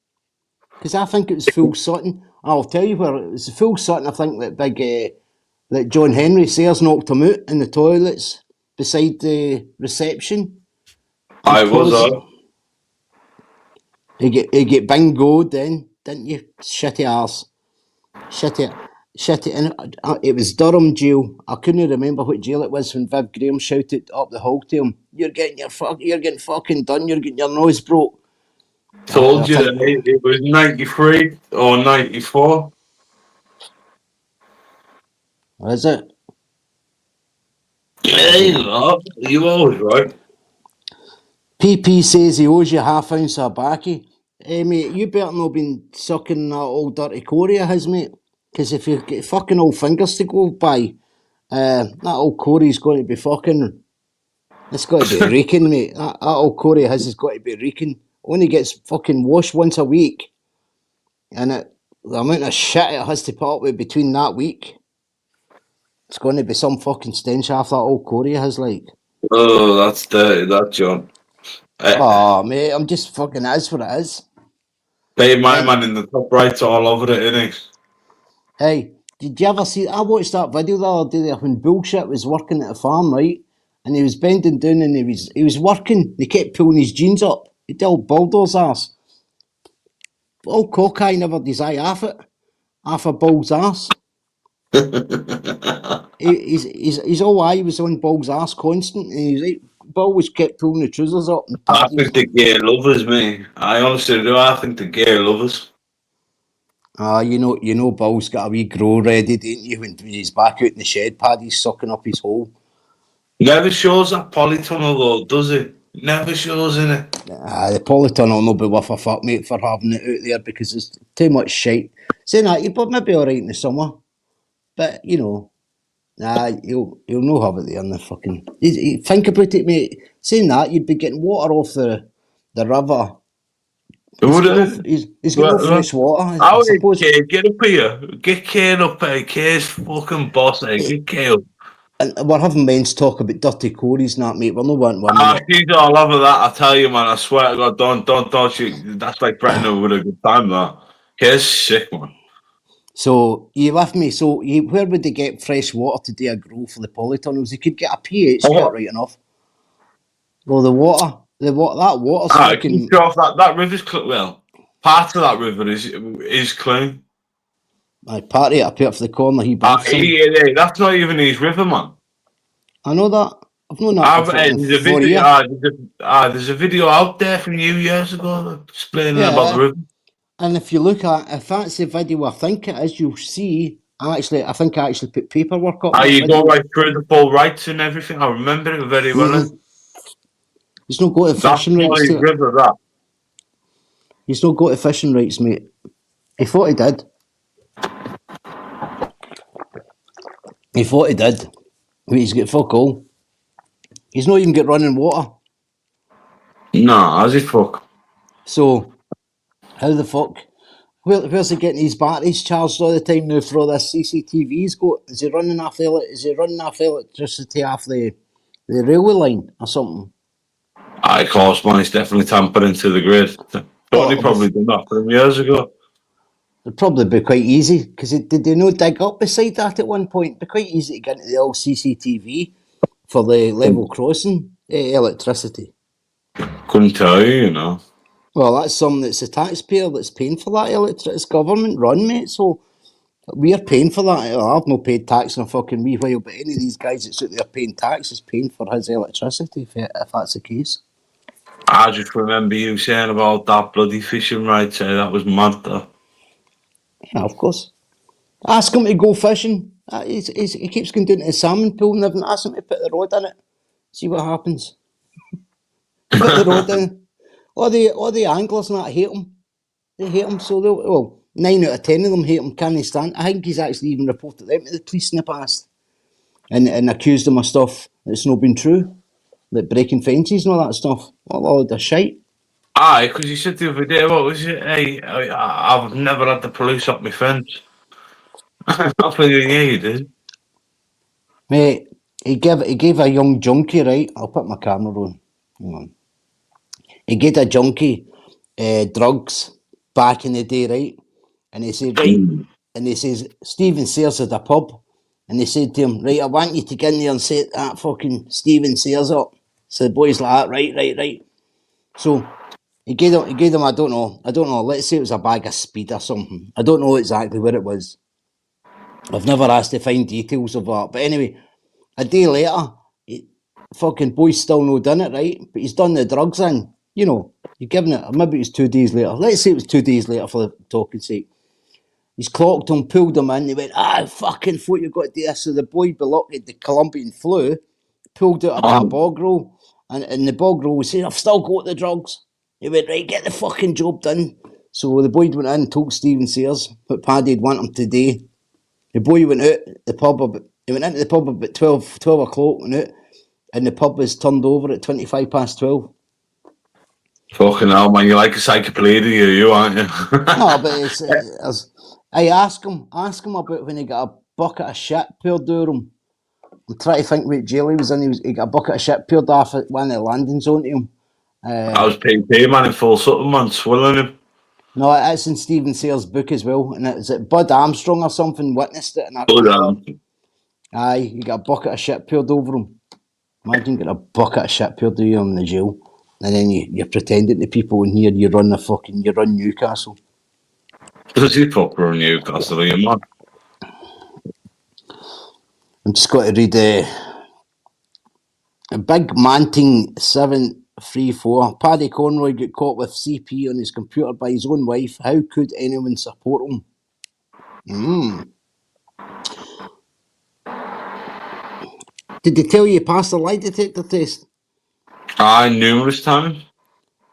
Because I think it was full Sutton. I'll tell you where it was. Full Sutton. I think that John Henry Sayers knocked him out in the toilets beside the reception. I was on. He get bingoed then, didn't you? Shitty arse. Shitty. And it was Durham jail. I couldn't remember what jail it was when Viv Graham shouted up the hall to him, you're getting fucking done, you're getting your nose broke. Told you that it was 93 or 94. Was it? Yeah, you always right. PP says he owes you half ounce of baccy. Mate, you better not been sucking that old dirty Corey of his, mate. Because if you've got fucking old fingers to go by, that old Corey's going to be fucking... It's got to be reeking, mate. That old Corey of his has got to be reeking. Only gets fucking washed once a week. And the amount of shit it has to put up with between that week, it's going to be some fucking stench off that old Corey of his, like. Oh, that's dirty, that, John. Mate, I'm just fucking... It is what it is. Hey, my man in the top right's all over it, isn't he? Hey, did you ever see... I watched that video the other day there when Bullshit was working at a farm, right? And he was bending down and he was working. They kept pulling his jeans up. He dealt Baldo's arse. All cockeye never does I half it. Half a Ball's arse. He's all eye was on Ball's arse constant. And he's like, Ball was kept pulling the trousers up and I parties. think the gay lovers, mate. I honestly do. I think the gay lovers. You know, Ball's got a wee grow ready, didn't you? When he's back out in the shed, Paddy's sucking up his hole. Never shows that polytunnel though, does it? Never shows in it. The polytunnel will not be worth a fuck, mate, for having it out there because there's too much shite. Saying that, you'd maybe alright in the summer, but you know, you'll no have it there in the fucking. Think about it, mate. Saying that, you'd be getting water off the river. He's got no fresh water. I suppose. Kay, get up here. Get Kay up here. Kay's fucking boss. Get Kay up. And we're having men's talk about dirty Corys and that, mate. We're not wanting women. She's all over that. I tell you, man. I swear to God, don't you. That's like threatening her with a good time. That Kay's sick, man. So you with me? So where would they get fresh water to do a grow for the polytunnels? They could get a pH get right enough. Well, that water's fucking. That river's clean. Well, part of that river is clean. I party up here for the corner. He baths in. That's not even his river, man. I know that. I've known that for there's a video out there from you years ago explaining about the river. And if you look at, if that's the video I think it is, you'll see. I think I actually put paperwork up. You go right through the full rights and everything. I remember it very well. He's not got the fishing rights to it. River, that. He's not got the fishing rights, mate. He thought he did. But he's got fuck all. He's not even got running water. No, how's he fuck? So, how the fuck? Where's he getting his batteries charged all the time now for all this CCTV he's got? Is he running off electricity off the railway line or something? Of course, man, he's definitely tampering to the grid. Tony probably done that from years ago. It'd probably be quite easy, because did they not dig up beside that at one point? It'd be quite easy to get into the old CCTV for the level crossing electricity. Couldn't tell you, you know. Well, that's something that's the taxpayer that's paying for that electricity. It's government run, mate, so we're paying for that. I've not paid tax in a fucking wee while, but any of these guys that's out there paying tax is paying for his electricity, if that's the case. I just remember you saying about that bloody fishing rights. That was mad, though. Yeah, of course. Ask him to go fishing. He keeps going down to the salmon pool and everything. Ask him to put the rod in it. See what happens. Put the rod in. All the anglers and that hate him. They hate him. So 9 out of 10 of them hate him. Can't stand. I think he's actually even reported them to the police in the past and accused them of stuff that's not been true, like breaking fences and all that stuff. All the shite. Aye, because you said the other day, what was it? Hey, I've never had the police up my fence. I think, yeah, you did. Mate, he gave a young junkie, right? I'll put my camera on. Hang on. He gave a junkie drugs back in the day, right? And he said, right, and he says, Stephen Sayers at a pub. And they said to him, right, I want you to get in there and set that fucking Stephen Sayers up. So the boy's like, right. So he gave them, I don't know, let's say it was a bag of speed or something. I don't know exactly where it was. I've never asked to find details of that. But anyway, a day later, fucking boy's still no done it, right? But he's done the drugs in. You know, you're giving it, or maybe it was 2 days later. Let's say it was 2 days later for the talking's sake. He's clocked him, pulled him in. He went, I fucking thought you got to do this. So the boy belonged the Colombian flu, pulled out a bog roll, and the bog roll was saying, I've still got the drugs. He went, right, get the fucking job done. So the boy went in and told Stephen Sayers what Paddy'd want him to do. The boy went out the pub he went into the pub about 12 o'clock, went out, and the pub was turned over at 25 past 12. Fucking hell, man, you're like a encyclopedia, you aren't you? No, but it's I ask him about when he got a bucket of shit poured over him. I'm trying to think what jail he was in. He got a bucket of shit poured off at one of the landings onto him. I was PP, man, in full something, man, swilling him. No, it's in Stephen Sayers' book as well. And is it Bud Armstrong or something witnessed it? Aye, he got a bucket of shit poured over him. Imagine getting a bucket of shit poured over him in the jail. And then you're pretending to people in here you run Newcastle. Does he proper on Newcastle? Are you mad? I'm just got to read a big Manting 734. Paddy Conroy got caught with CP on his computer by his own wife. How could anyone support him? Did they tell you passed the lie detector test? Aye, numerous times.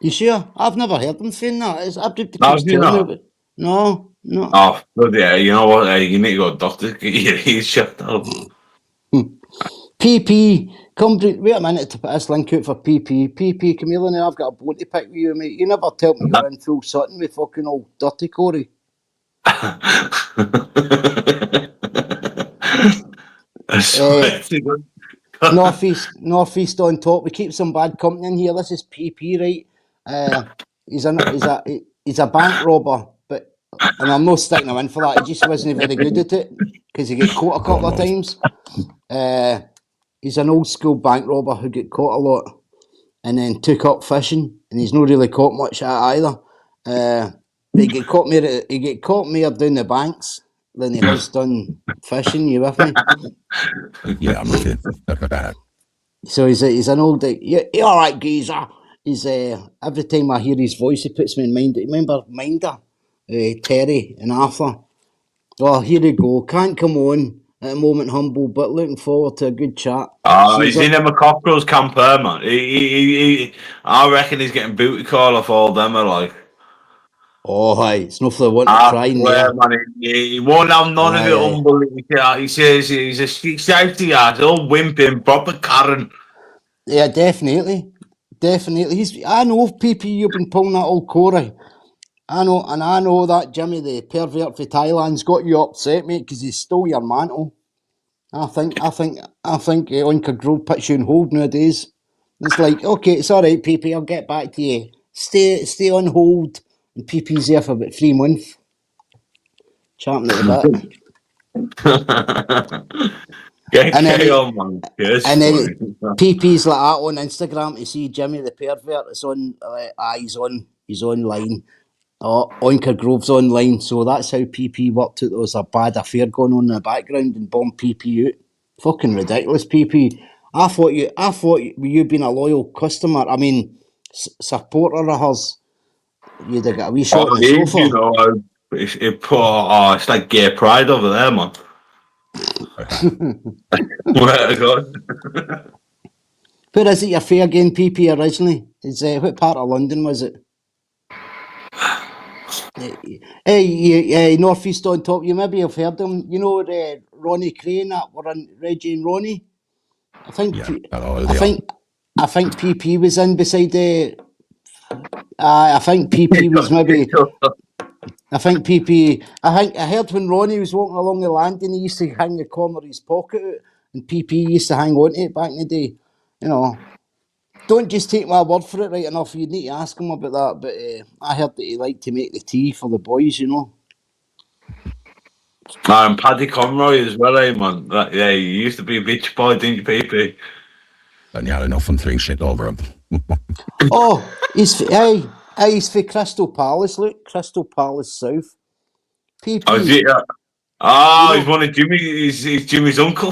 You sure? I've never heard them saying that. Everybody keeps Have you telling me not? about it. No. Oh, but yeah, you know what? You need to go to the doctor. Get your ears shut up. PP, wait a minute to put this link out for PP. PP, come here now, I've got a bone to pick with you, mate. You never tell me you're in full Sutton with fucking old dirty Corey. I swear to God. Northeast on top. We keep some bad company in here. This is PP, right? He's a bank robber, and I'm not sticking him in for that. He just wasn't very good at it because he got caught a couple of times. He's an old school bank robber who got caught a lot and then took up fishing, and he's not really caught much at either. But he get caught more down the banks than he has done fishing. You with me? Yeah, I'm with you. So he's an old you all right geezer. He's every time I hear his voice, he puts me in mind. Remember Minder, Terry and Arthur. Oh, here we go. Can't come on at the moment, humble, but looking forward to a good chat. Oh, So he's in a McCockerell's camper, man. I reckon he's getting booty call off all them. Are like, oh, hi, it's not for the want of I trying swear, there. man, he won't have none of it. Aye. Unbelievable. He says he's a shouty ass, all wimping, proper Karen. Yeah, definitely. I know PP, you've been pulling that old Corey. I know that Jimmy, the pervert for Thailand's got you upset, mate, because he stole your mantle. I think Oinker Grove puts you on hold nowadays. It's like, okay, it's all right, PP, I'll get back to you. Stay on hold. And PP's there for about 3 months. Champing at the bit. And then Carry on, man. Yes, And then funny. PP's like that on Instagram to see Jimmy the pervert. It's on. He's online. Oinker Grove's online, so that's how PP worked out. There was a bad affair going on in the background and bombed PP out. Fucking ridiculous, PP. I thought you being a loyal customer. I mean, supporter of hers. You'd have got a wee shot Oh, on the it is, you sofa. know. It's like gay pride over there, man. Where to God. Where is it your fair again, PP? Originally, what part of London was it? Hey, Northeast on top. You maybe have heard them. You know Ronnie Crane that were on Reggie and Ronnie. I think Yeah, I think PP was in beside the. I think PP was maybe. I think PP. I heard when Ronnie was walking along the landing, he used to hang the corner of his pocket out, and PP used to hang on to it back in the day. You know. Don't just take my word for it, right enough. You'd need to ask him about that. But I heard that he liked to make the tea for the boys, you know. Paddy Conroy as well, man. Yeah, he used to be a bitch boy, didn't you, PP? And you had enough and three shit over him. Oh, he's for Crystal Palace. Look, Crystal Palace South. Oh, is PP, he? you He's know, one of Jimmy. He's Jimmy's uncle.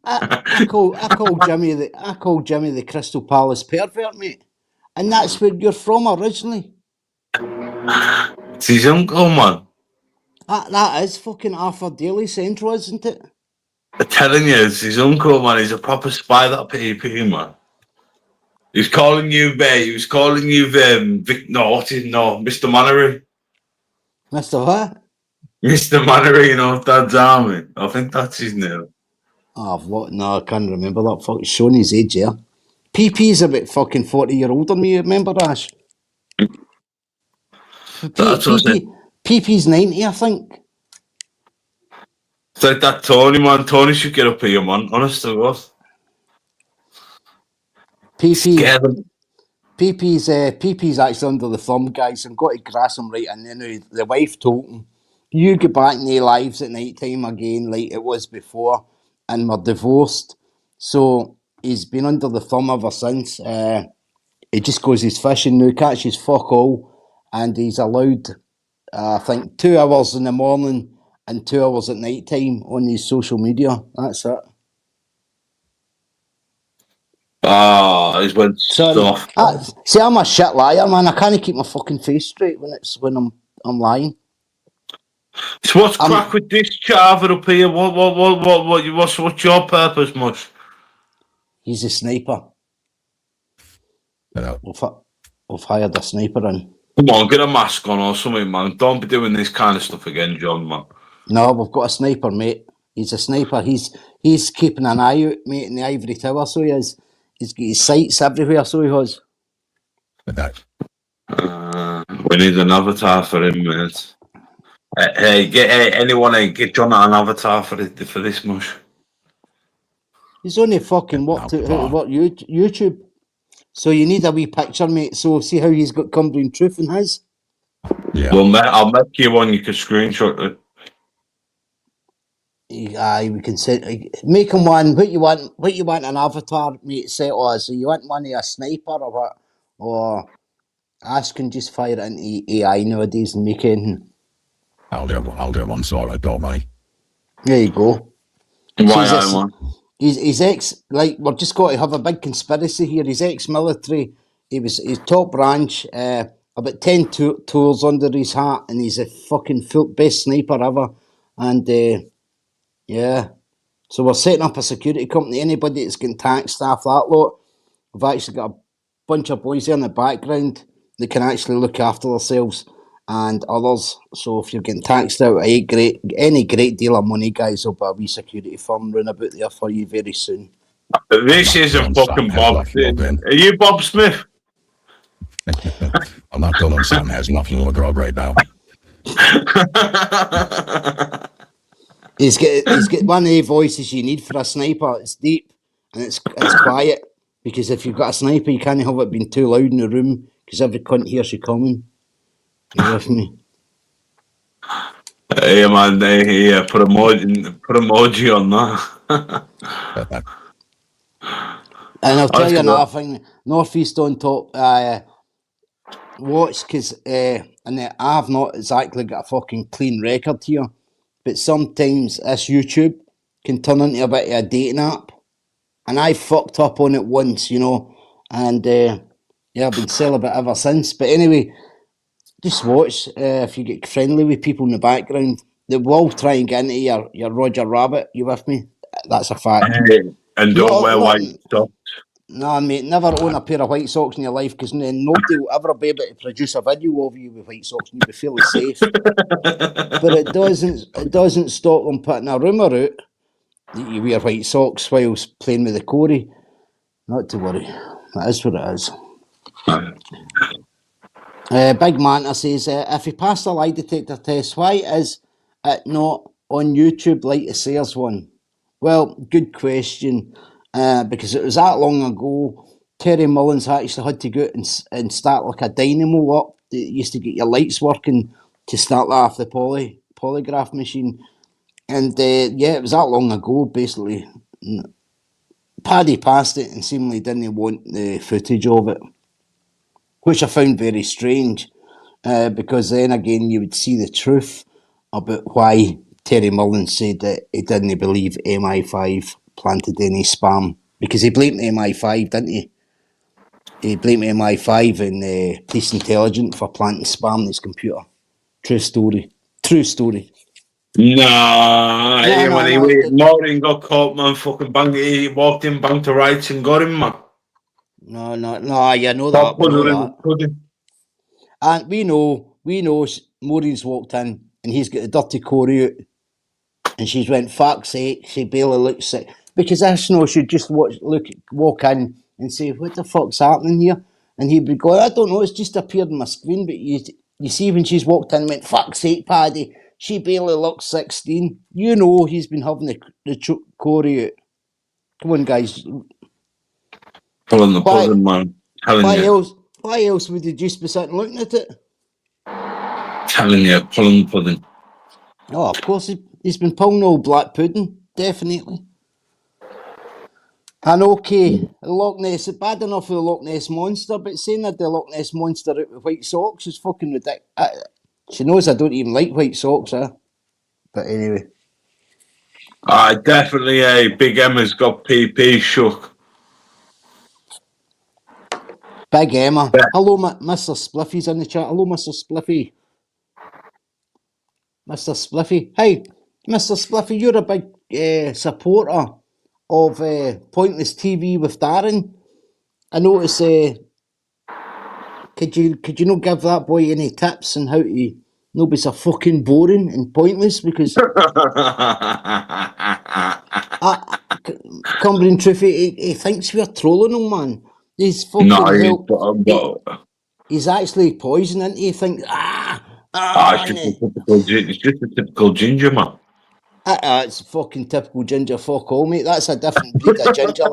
I, I call Jimmy the Crystal Palace pervert, mate, and that's where you're from originally. It's his uncle, man. That is fucking Arthur Daly Central, isn't it? I'm telling you, it's his uncle, man. He's a proper spy, that PP, man. He's calling you, He was calling you, Mr. Mannery. Mister what? Mr. Mannery, you know, Dad's Army. I think that's his name. Oh, what? No, I can't remember that. Fucking showing his age here. PP's about fucking 40 year older than me. Remember Ash? That's what I said. PP's 90, I think. It's like that Tony, man. Tony should get up here, man. Honest to God. PP, Scare them. PP's actually under the thumb, guys. I've got to grass him right. And then the wife told him, "You get back in their lives at night time again, like it was before, and we're divorced." So he's been under the thumb ever since. He just goes his fishing now, catches fuck all, and he's allowed, I think, 2 hours in the morning and 2 hours at night time on his social media. That's it. He's went So, soft. see, I'm a shit liar, man. I can't keep my fucking face straight when I'm lying. So what's crack with this Chava up here? What's your purpose, Mush? He's a sniper. You We've hired a sniper in. Come on, get a mask on or something, man. Don't be doing this kind of stuff again, John, man. No, we've got a sniper, mate. He's a sniper. He's keeping an eye out, mate, in the ivory tower, so he is. He's got his sights everywhere, so he has. We need an avatar for him, mate. Anyone get John an avatar for this, Mush. He's only fucking worked out how to work YouTube. So you need a wee picture, mate. So see how he's got Cumbrian Truth in his? Yeah. Well, I'll make you one you can screenshot it. Aye, we can make him one. What you want an avatar, mate, set us. So you want one of a sniper or what? Or Ash can just fire it into AI nowadays and make anything. I'll do one sorted, don't worry. There you go. Why He's ex, like, we're just got to have a big conspiracy here. He's ex-military. He's top ranch, about 10 tours under his hat, and he's a fucking best sniper ever. And, yeah. So we're setting up a security company. Anybody that's getting tax staff, that lot, we've actually got a bunch of boys there in the background that can actually look after themselves and others. So if you're getting taxed out any great deal of money, guys, will be a wee security firm run about there for you very soon. This isn't fucking Bob. Are you Bob Smith? I'm not telling Sam has nothing to look up right now. He's got one of the voices you need for a sniper. It's deep and it's quiet, because if you've got a sniper, you can't have it being too loud in the room because every cunt hears you coming. You with me? Hey man, put emoji on that. And I'll tell you another thing. Northeast on top. Watch, because and I have not exactly got a fucking clean record here, but sometimes this YouTube can turn into a bit of a dating app, and I fucked up on it once, you know, and yeah, I've been celibate ever since. But anyway, just watch. If you get friendly with people in the background, they will try and get into your Roger Rabbit. You with me? That's a fact. And don't wear white socks. Nah, mate, never own a pair of white socks in your life, because then nobody will ever be able to produce a video of you with white socks and you'll be fairly safe. But it doesn't stop them putting a rumour out that you wear white socks whilst playing with the Corey. Not to worry. That is what it is. Big Manta says, if he passed a lie detector test, why is it not on YouTube like the Sayers one? Well, good question. Because it was that long ago, Terry Mullins actually had to go out and start like a dynamo up that used to get your lights working to start that off the polygraph machine. And yeah, it was that long ago, basically. Paddy passed it and seemingly didn't want the footage of it, which I found very strange, because then again you would see the truth about why Terry Mullins said that he didn't believe MI5 planted any spam, because he blamed MI5, didn't he? He blamed MI5 and police intelligence for planting spam in his computer. True story. True story. Nah, Maureen got caught, man. Fucking bang! He walked in, banged to rights, and got him, man. No, you know that. We know that. And we know Maureen's walked in and he's got a dirty Corey out, and she's went, fuck's sake, she barely looks sick. Because Ashno should just walk in and say, what the fuck's happening here? And he'd be going, I don't know, it's just appeared on my screen. But you see when she's walked in and went, fuck's sake, Paddy, she barely looks 16. You know he's been having the Corey out. Come on, guys. Pulling the pudding, man. Why else would you just be sitting looking at it? Telling you, pulling the pudding. Oh, of course, he's been pulling old black pudding, definitely. And okay, Loch Ness, bad enough for the Loch Ness Monster, but saying that the Loch Ness Monster out with white socks is fucking ridiculous. She knows I don't even like white socks, But anyway. Definitely, Big Emma's got PP shook. Big Emma. Yeah. Hello, Mr. Spliffy's in the chat. Hello, Mr. Spliffy. Mr. Spliffy. Hey, Mr. Spliffy, you're a big supporter of Pointless TV with Darren. I notice, could you not give that boy any tips on how to not be so fucking boring and pointless? Because Cumbrian Truth, he thinks we're trolling him, man. He's fucking No, he's actually poison, and he thinks, it's just a typical ginger man. It's fucking typical ginger. Fuck all, mate. That's a different breed of ginger.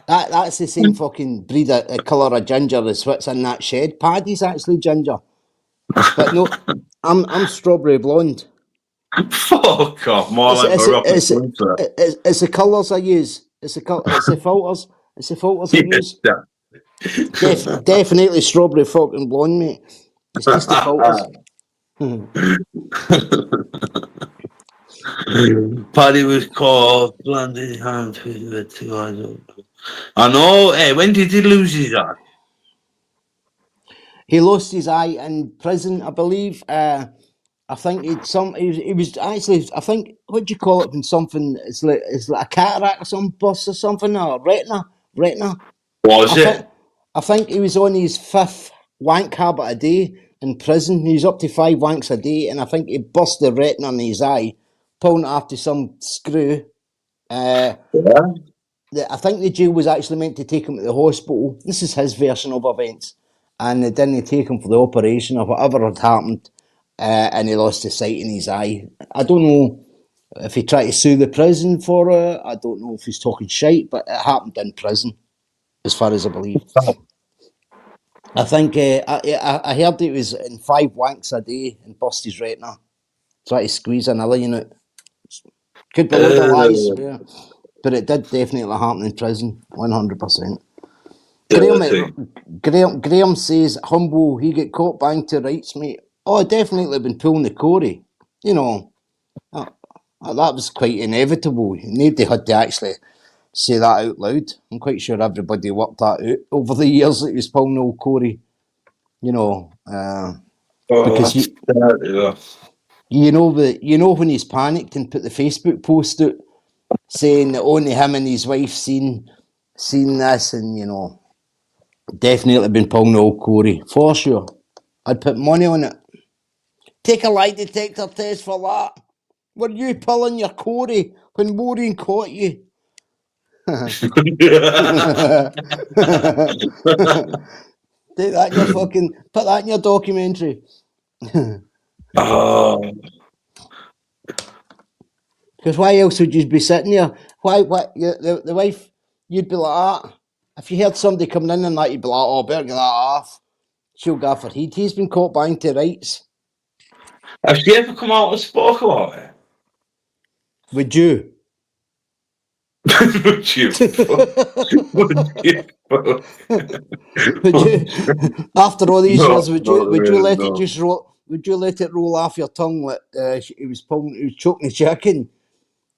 That's the same fucking breed of colour of ginger as what's in that shed. Paddy's actually ginger, but no, I'm strawberry blonde. Fuck off, more It's, like it's, Moroccan it's, sunset. it's the colours I use. It's the filters. It's the filters I use. Definitely strawberry fucking blonde, mate. It's just the filters. Paddy was caught blending hands with the 2 eyes open. I know. Hey, when did he lose his eye? He lost his eye in prison, I believe. I think he was actually, I think, what do you call it when something, it's like a cataract or some bust or something, or retina. I think he was on his 5th wank habit a day in prison. He was up to 5 wanks a day, and I think he bust the retina in his eye, pulling it after some screw. Yeah. I think the jail was actually meant to take him to the hospital. This is his version of events. And they didn't take him for the operation or whatever had happened. And he lost the sight in his eye. I don't know if he tried to sue the prison for it. I don't know if he's talking shite, but it happened in prison, as far as I believe. I think I heard it was in 5 wanks a day and bust his retina. Try to squeeze another unit. Could be a load of lies, yeah. But it did definitely happen in prison, 100%. Graham says, humble, he get caught bang to rights, mate. Oh, definitely been pulling the Corey. You know, that was quite inevitable. Nobody had to actually say that out loud. I'm quite sure everybody worked that out over the years that he was pulling old Corey. You know, because you know when he's panicked and put the Facebook post out saying that only him and his wife seen this, and you know, definitely been pulling the old Corey for sure. I'd put money on it. Take a lie detector test for that. Were you pulling your Corey when Maureen caught you? Take that in your fucking, put that in your documentary. Because why else would you be sitting there? Why the wife, you'd be like that. If you heard somebody coming in and that, you'd be like, oh, better get that off. She'll go for heat. He's been caught bang to rights. Has she ever come out and spoke about it? Would you? Would you? Would you? After all these years, would you let it just roll? Would you let it roll off your tongue that he was choking the chicken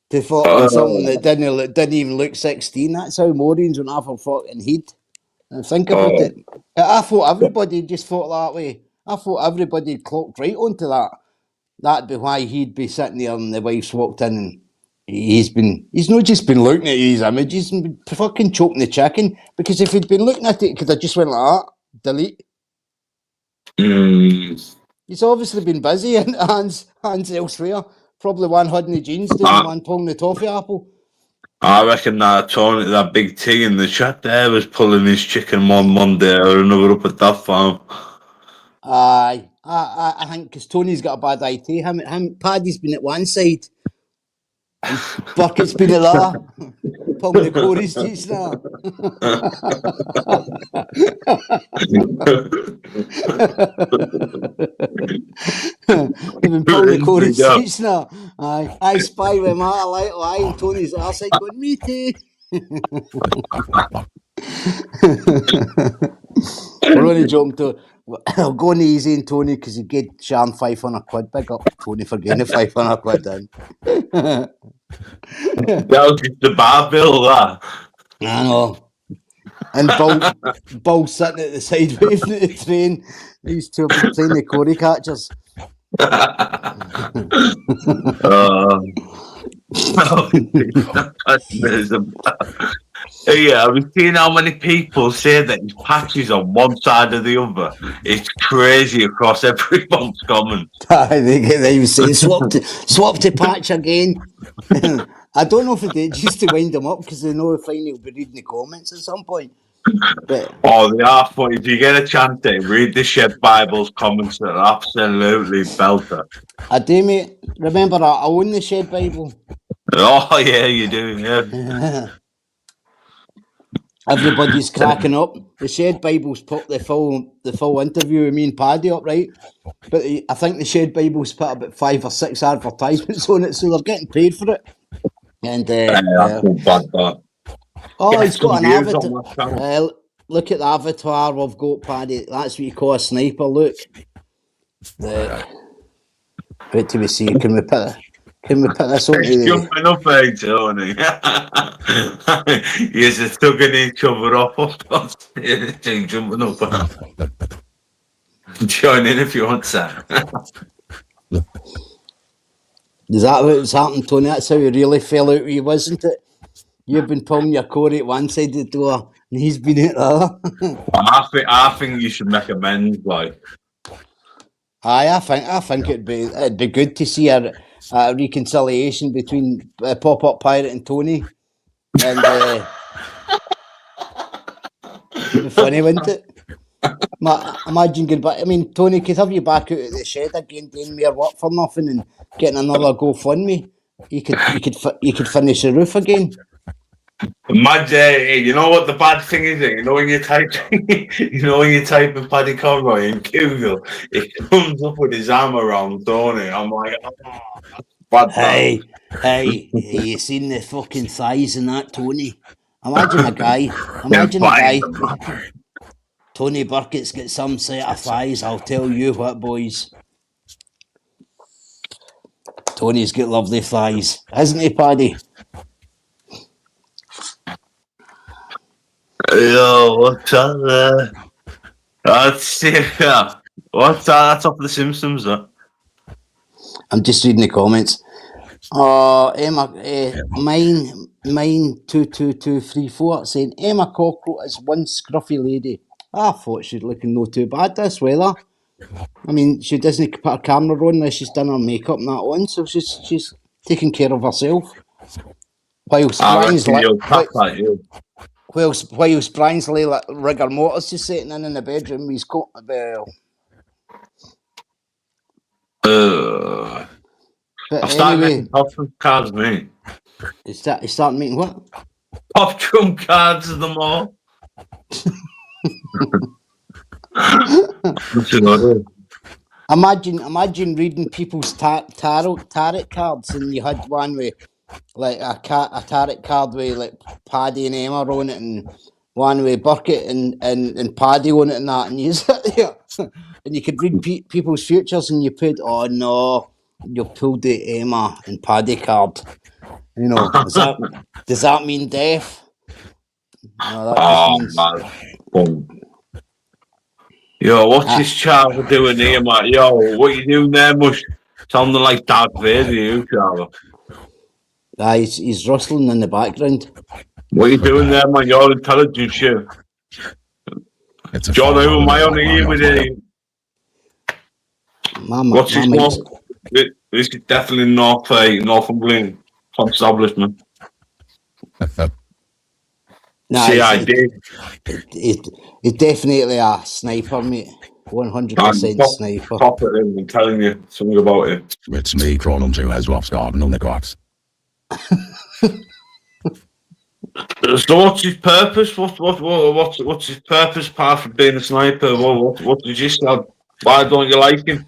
to fucking something that didn't even look 16? That's how Maureen's went off her fucking head. And think about it. I thought everybody just thought that way. I thought everybody clocked right onto that. That'd be why he'd be sitting there and the wife's walked in and he's not just been looking at his image, he's been fucking choking the chicken. Because if he'd been looking at it, he could have just went like that, delete. He's obviously been busy and hands elsewhere. Probably one holding the jeans doing, one pulling the toffee apple. I reckon that Tony, that big T in the chat there, was pulling his chicken one day or another up at that farm. Aye, I think because Tony's got a bad idea. Paddy's been at one side and Burkett's been at the other. Pulling the Corey's just now. They've been pulling the Corey's just now. I spy with my light lie and Tony's arse going, me too. We're only joking to. I'll go on easy on Tony because he gave Sharon 500 quid. Big up Tony for getting the 500 quid in. That was just the bar bill, that. I know. And Bull sitting at the side waving at the train. These two have been playing the Corey catchers. Yeah, I was seeing how many people say that his patch is on one side or the other. It's crazy across everyone's comment. They was saying swap to patch again. I don't know if they did just to wind them up because they know finally will be reading the comments at some point. But Oh, they are funny. If you get a chance to read the Shed Bible's comments, they're absolutely belter. I do, mate. Remember, I own the Shed Bible. Oh yeah, you do. Yeah. Everybody's cracking up. The Shed Bible's put the full interview with me and Paddy up, right? But I think the Shed Bible's put about 5 or 6 advertisements on it, so they're getting paid for it. And That's not bad, that. oh, he's got an avatar. Look at the avatar we've got, Paddy. That's what you call a sniper. Look. Wait till we see. Can we put this on? He's jumping up, Tony. You're just tugging each other up. Jumping up. Join in if you want, sir. Is that what's happened, Tony? That's how he really fell out with you, wasn't it? You've been pulling your Corey at one side of the door, and he's been at the other. I think you should make amends, like. Aye, I think it'd be good to see a reconciliation between Pop-Up Pirate and Tony, and it'd be funny, wouldn't it? Imagine goodbye. I mean, Tony could have you back out of the shed again, doing more work for nothing, and getting another GoFundMe. You could finish the roof again. Imagine, you know what the bad thing is? You know when you type in Paddy Conroy in Google, it comes up with his arm around Tony. I'm like, oh, that's bad. Hey, you seen the fucking thighs in that, Tony? Imagine a guy. Tony Burkett's got some set of thighs. I'll tell you what, boys. Tony's got lovely thighs, hasn't he, Paddy? Yo, what's that? What's that? That's off The Simpsons, though. I'm just reading the comments. Emma, mine 22234 saying Emma Cockroach is one scruffy lady. I thought she'd looking no too bad this weather. I mean, she doesn't put her camera on unless she's done her makeup and that on, so she's taking care of herself. Whilst Brian's like rigor mortis just sitting in the bedroom, he's got I started making pop trump cards, mate. You started making what? Pop trump cards of them all. Imagine reading people's tarot cards, and you had one with like a tarot card with like Paddy and Emma on it, and one with Burkett and Paddy on it, and that, and you sit there and you could read people's futures, and you put, oh no, you pulled the Emma and Paddy card. You know, does that mean death? No, that just means. Yo, what's this child doing here, mate? Yo, what you doing there? Must sounding like Darth Vader, you, Charlie. He's rustling in the background. What are you doing there, man? You're intelligent, shit. John, who am I on here with you? What's his name? This is definitely Northumberland establishment. CID. It's definitely a sniper, mate. 100% sniper. Pop it in, I'm telling you something about it. It's me, Cronum, who has Ross Garden on the grass. So what's his purpose? What's his purpose apart from being a sniper? What did you say? Why don't you like him?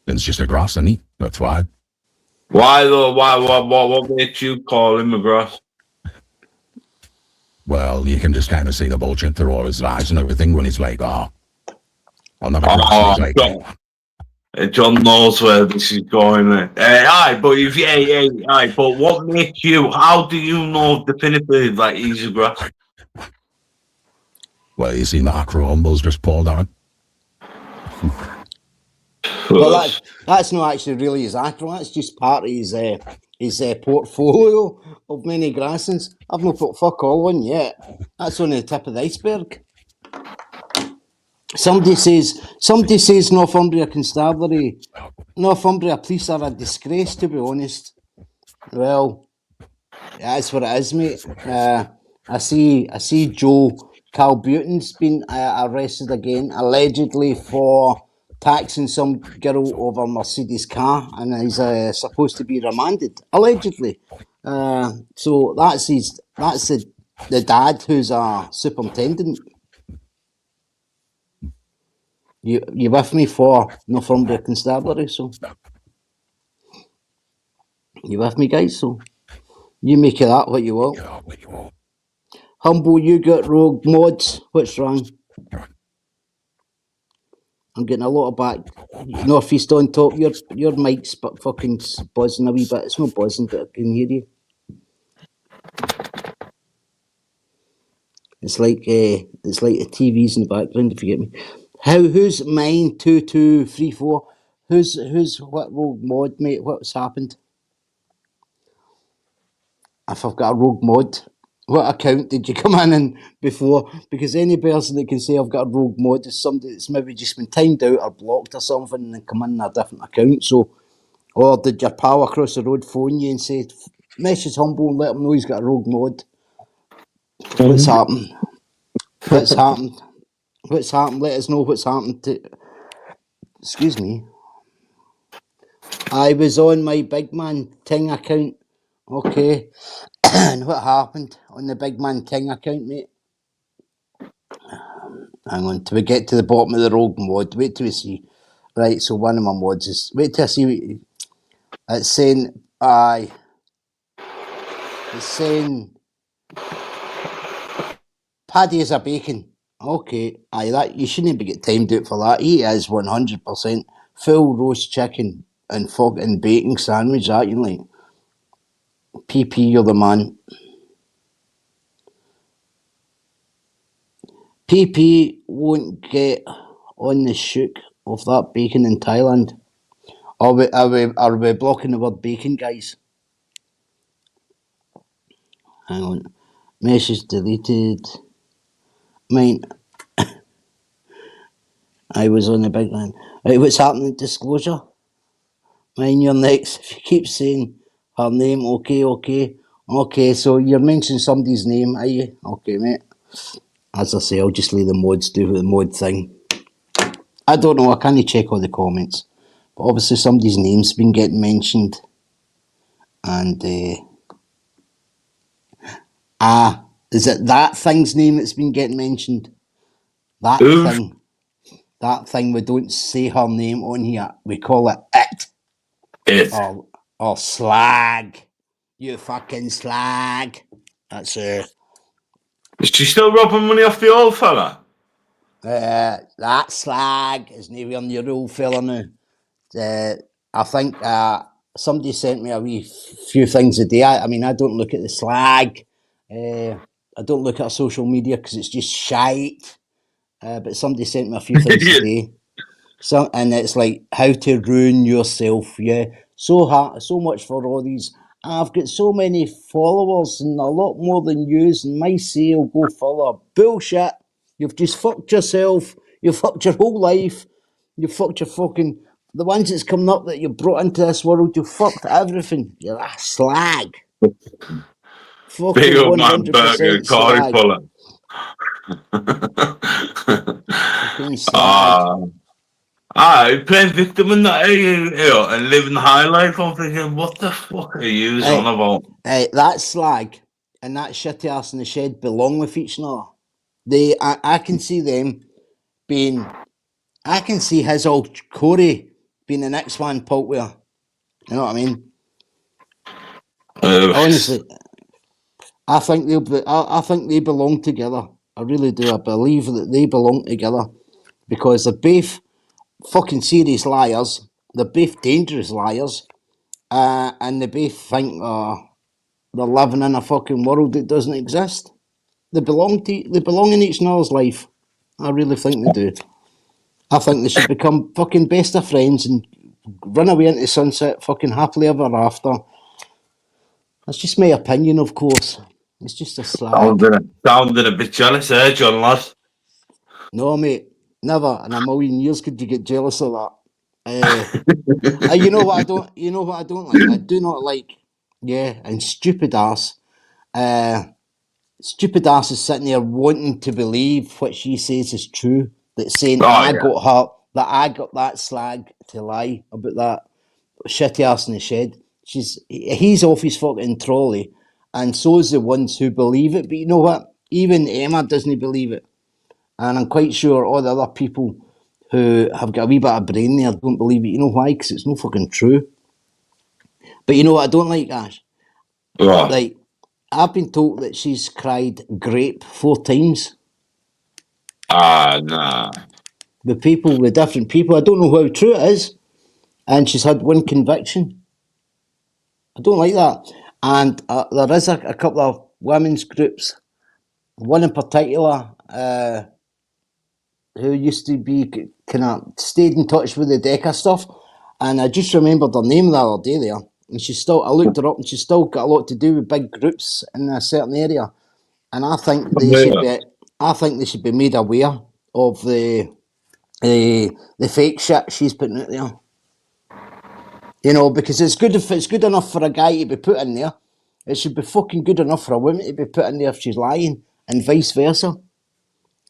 It's just a grass, isn't he? That's why. Why though? Why? What made you call him a grass? Well, you can just kind of see the bullshit through all his eyes and everything when he's like, oh, I'll never grass. And he's like, John knows where this is going. Aye, but if aye, but what makes you? How do you know definitively that he's a grass? well, you see Mark Rumble's just pulled on. Well, that's not actually really his actor. That's just part of his portfolio of many grassings. I've not put fuck all on yet. That's only the tip of the iceberg. Somebody says Northumbria Constabulary, Northumbria police are a disgrace, to be honest. Well, that's what it is, mate. I see Joe Calbutin's been arrested again, allegedly for taxing some girl over Mercedes car, and he's supposed to be remanded, allegedly. So that's the dad who's a superintendent. You with me for Northumbria Constabulary? So you with me, guys? So you make of that what you will. Humble, you got rogue mods. What's wrong? I'm getting a lot of back. Northeast on top. Your mic's but fucking buzzing a wee bit. It's not buzzing, but I can hear you. It's like the TV's in the background. If you get me. Who's mine? 2234. Who's what rogue mod, mate? What's happened? If I've got a rogue mod, what account did you come in before? Because any person that can say I've got a rogue mod is somebody that's maybe just been timed out or blocked or something and then come in a different account. So, or did your pal across the road phone you and say, message Humble and let him know he's got a rogue mod? What's happened? What's happened? What's happened? Let us know what's happened to... Excuse me. I was on my Big Man Ting account. Okay. And what happened on the Big Man Ting account, mate? Hang on, till we get to the bottom of the rogue mod. Wait till we see. Right, so one of my mods is... Wait till I see... It's saying... Aye. It's saying... Paddy is a bacon. Okay. Aye, that you shouldn't be get timed out for that. He is 100% full roast chicken and fucking bacon sandwich, that you like. PP, you're the man. PP won't get on the shook of that bacon in Thailand. Are we blocking the word bacon, guys? Hang on. Message deleted. Mine. I was on the big line. Right, what's happening? Disclosure? Mine, you're next. If you keep saying her name, okay, so you're mentioning somebody's name, are you? Okay, mate. As I say, I'll just leave the mods do the mod thing. I don't know, I can't check all the comments. But obviously somebody's name's been getting mentioned. And, is it that thing's name that's been getting mentioned? That thing. That thing, we don't say her name on here. We call it it. It. Or slag. You fucking slag. That's Is she still robbing money off the old fella? that slag is nearly on your old fella now. I think somebody sent me a wee few things a day. I mean, I don't look at the slag. I don't look at social media because it's just shite. But somebody sent me a few things today. So, and it's like how to ruin yourself. Yeah, so much for all these. I've got so many followers and a lot more than yous, and my sale go full of bullshit. You've just fucked yourself. You fucked your whole life. You fucked your fucking the ones that's coming up that you brought into this world. You fucked everything. You're a slag. Fucking 100% slag. Fucking slag. I play victim in that area and living high life. I'm thinking, what the fuck are you on about? That slag and that shitty ass in the shed belong with each other. I can see them being. I can see his old Corey being the next one, Pultware. You know what I mean? Honestly, I think I think they belong together. I really do. I believe that they belong together because they're both fucking serious liars. They're both dangerous liars, and they both think they're living in a fucking world that doesn't exist. They belong in each other's life. I really think they do. I think they should become fucking best of friends and run away into sunset, fucking happily ever after. That's just my opinion, of course. It's just a slag. Sounding a bit jealous there, John lad. No, mate, never in a million years could you get jealous of that. You know what I don't. You know what I don't like. I do not like. Yeah, and stupid ass. Uh, Stupid ass is sitting there wanting to believe what she says is true. That's saying Oh I yeah. got her. That I got that slag to lie about that shitty ass in the shed. He's off his fucking trolley, and so's the ones who believe it. But you know what? Even Emma doesn't believe it, and I'm quite sure all the other people who have got a wee bit of brain there don't believe it. You know why? Because it's no fucking true. But you know what I don't like, Ash? Right. Like, I've been told that she's cried grape 4 times Nah. with different people. I don't know how true it is, and she's had one conviction. I don't like that. And there is a couple of women's groups, one in particular, who used to be kind of stayed in touch with the Decca stuff, and I just remembered her name the other day there, and she's still. I looked her up, and she's still got a lot to do with big groups in a certain area, and I think they should Yeah. be. I think they should be made aware of the fake shit she's putting out there. You know, because it's good if it's good enough for a guy to be put in there, it should be fucking good enough for a woman to be put in there if she's lying, and vice versa.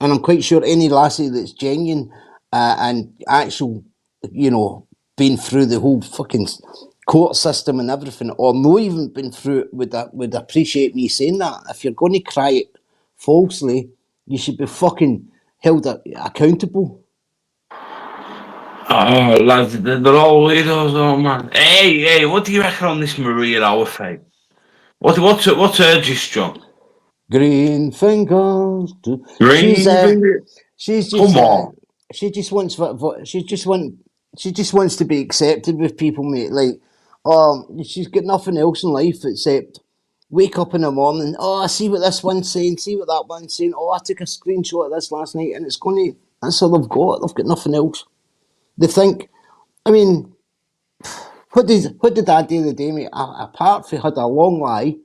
And I'm quite sure any lassie that's genuine and actual, you know, been through the whole fucking court system and everything, or not even been through it, would appreciate me saying that. If you're going to cry it falsely, you should be fucking held accountable. Oh, lads, they're all weirdos, oh man. Hey, what do you reckon on this Maria Hour fake? What's her gist, John? Green fingers. She's Green finger. she's just Come on. she just wants she just wants to be accepted with people, mate. Like, she's got nothing else in life except wake up in the morning. Oh, I see what this one's saying. See what that one's saying. Oh, I took a screenshot of this last night, and it's going to. That's all they've got. They've got nothing else. They think. I mean, what did I do the day, mate? Apart from had a long lie.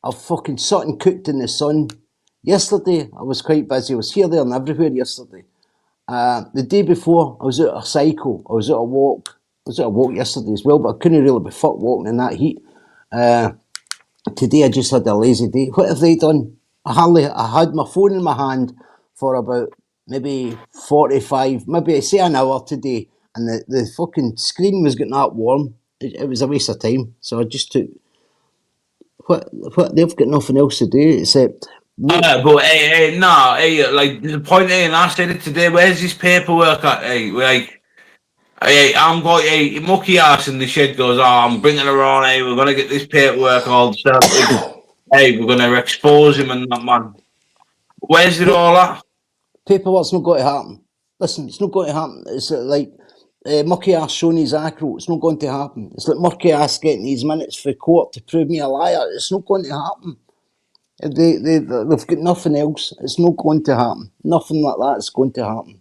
I've fucking something cooked in the sun. Yesterday, I was quite busy. I was here, there, and everywhere yesterday. The day before, I was out a cycle. I was out a walk. I was out a walk yesterday as well, but I couldn't really be fucked walking in that heat. Today, I just had a lazy day. What have they done? I had my phone in my hand for about maybe 45, maybe say an hour today, and the fucking screen was getting that warm. It was a waste of time. So I just took what they've got nothing else to do except look. But hey, no, hey, like there's a point here, and I said it today. Where's this paperwork at? Hey, like, hey, I'm going. Hey, mucky ass in the shed goes. Oh, I'm bringing her on. Hey, we're gonna get this paperwork all sorted. Hey, we're gonna expose him and that man. Where's it all at? Paperwork's not going to happen. Listen, it's not going to happen. It's like Mucky ass showing his acro. It's not going to happen. It's like Mucky ass getting these minutes for court to prove me a liar. It's not going to happen. They've got nothing else. It's not going to happen. Nothing like that's going to happen.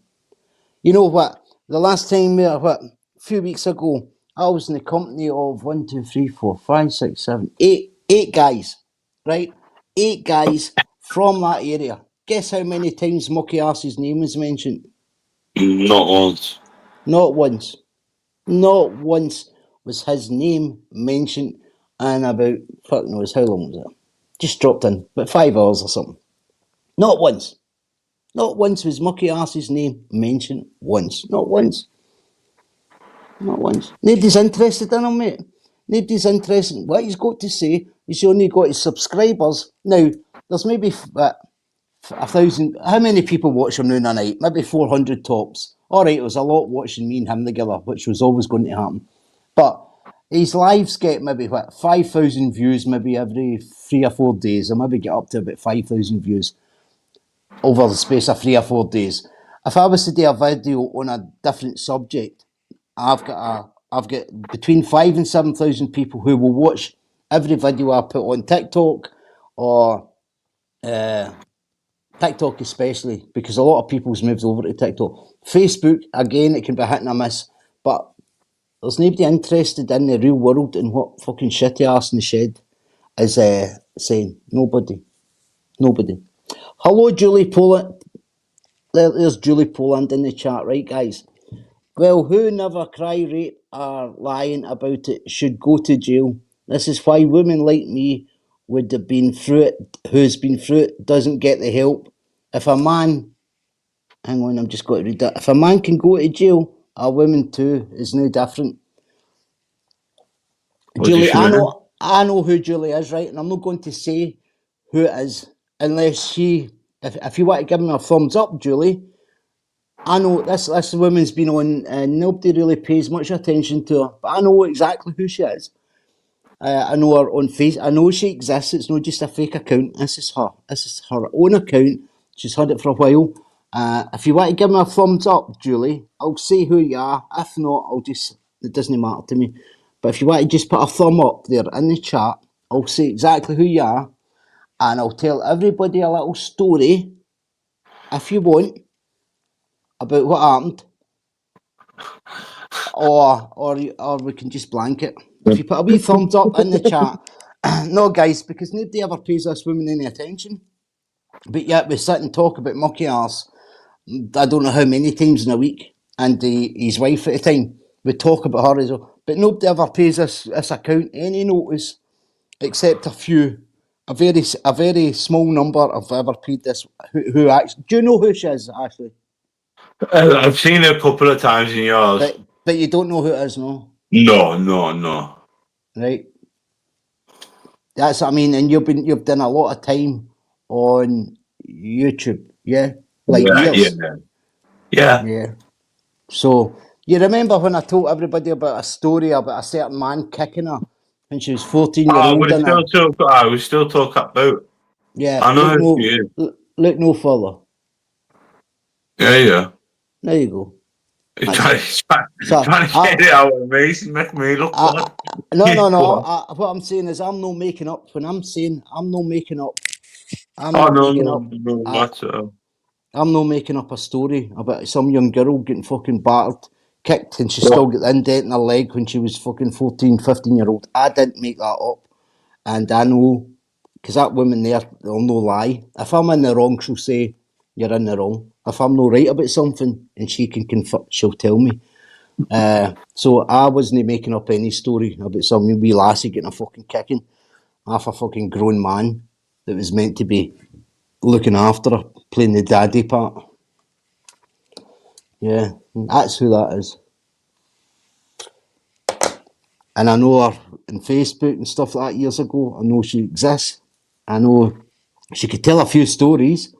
You know what? The last time, a few weeks ago, I was in the company of 1, 2, 3, 4, 5, 6, 7, 8, 8 guys, right? 8 guys from that area. Guess how many times Mucky Arse's name was mentioned? Not once. Not once. Not once was his name mentioned in about, fuck knows, how long was it? Just dropped in, about 5 hours or something. Not once. Not once was Mucky Arse's name mentioned once. Not once. Not once. Nobody's interested in him, mate. Nobody's interested in what he's got to say. He's only got his subscribers. Now, there's maybe 1,000. How many people watch him now in a night? Maybe 400 tops. All right, it was a lot watching me and him together, which was always going to happen. But his lives get maybe what 5,000 views maybe every 3 or 4 days. I maybe get up to about 5,000 views over the space of 3 or 4 days. If I was to do a video on a different subject, I've got between 5 and 7,000 people who will watch every video I put on TikTok or TikTok especially, because a lot of people's moved over to TikTok. Facebook, again, it can be hit and a miss, but there's nobody interested in the real world and what fucking shitty arse in the shed is saying. Nobody. Hello, Julie Poland. There's Julie Poland in the chat, right, guys? Well, who never cry rape or lying about it should go to jail. This is why women like me would have been through it, who's been through it, doesn't get the help. If a man, hang on, I'm just going to read that. If a man can go to jail, a woman too is no different. Julie, I know who Julie is, right? And I'm not going to say who it is unless if you want to give me a thumbs up, Julie. I know this woman's been on and nobody really pays much attention to her, but I know exactly who she is. I know her on face. I know she exists. It's not just a fake account. This is her. This is her own account. She's had it for a while. If you want to give me a thumbs up, Julie, I'll say who you are. If not, it doesn't matter to me. But if you want to just put a thumb up there in the chat, I'll say exactly who you are, and I'll tell everybody a little story, if you want, about what happened, or we can just blank it. If you put a wee thumbs up in the chat, no, guys, because nobody ever pays this woman any attention, but yet we sit and talk about mucky arse. I don't know how many times in a week, and his wife at the time would talk about her as well, but nobody ever pays this account any notice, except a few. A very small number have ever paid this. Who actually? Do you know who she is, Ashley? I've seen her a couple of times in yours. But you don't know who it is, no? No. Right. That's what I mean, and you've done a lot of time on YouTube, yeah, like years. Yeah. So you remember when I told everybody about a story about a certain man kicking her when she was 14-year-old? We still talk about. Yeah, I know who she is. look no further. Yeah. There you go. Trying to get it out of me, make me look bad. No. What I'm saying is, I'm not making up. When I'm saying I'm not making up, I'm not making up a story about some young girl getting fucking battered, kicked, and she still got the indent in her leg when she was fucking 14, 15-year-old. I didn't make that up. And I know, because that woman there, they'll no lie. If I'm in the wrong, she'll say, you're in the wrong. If I'm not right about something, and she can confirm, she'll tell me. So I wasn't making up any story about some wee lassie getting a fucking kicking off a fucking grown man that was meant to be looking after her, playing the daddy part. Yeah, that's who that is. And I know her on Facebook and stuff like that years ago. I know she exists. I know she could tell a few stories.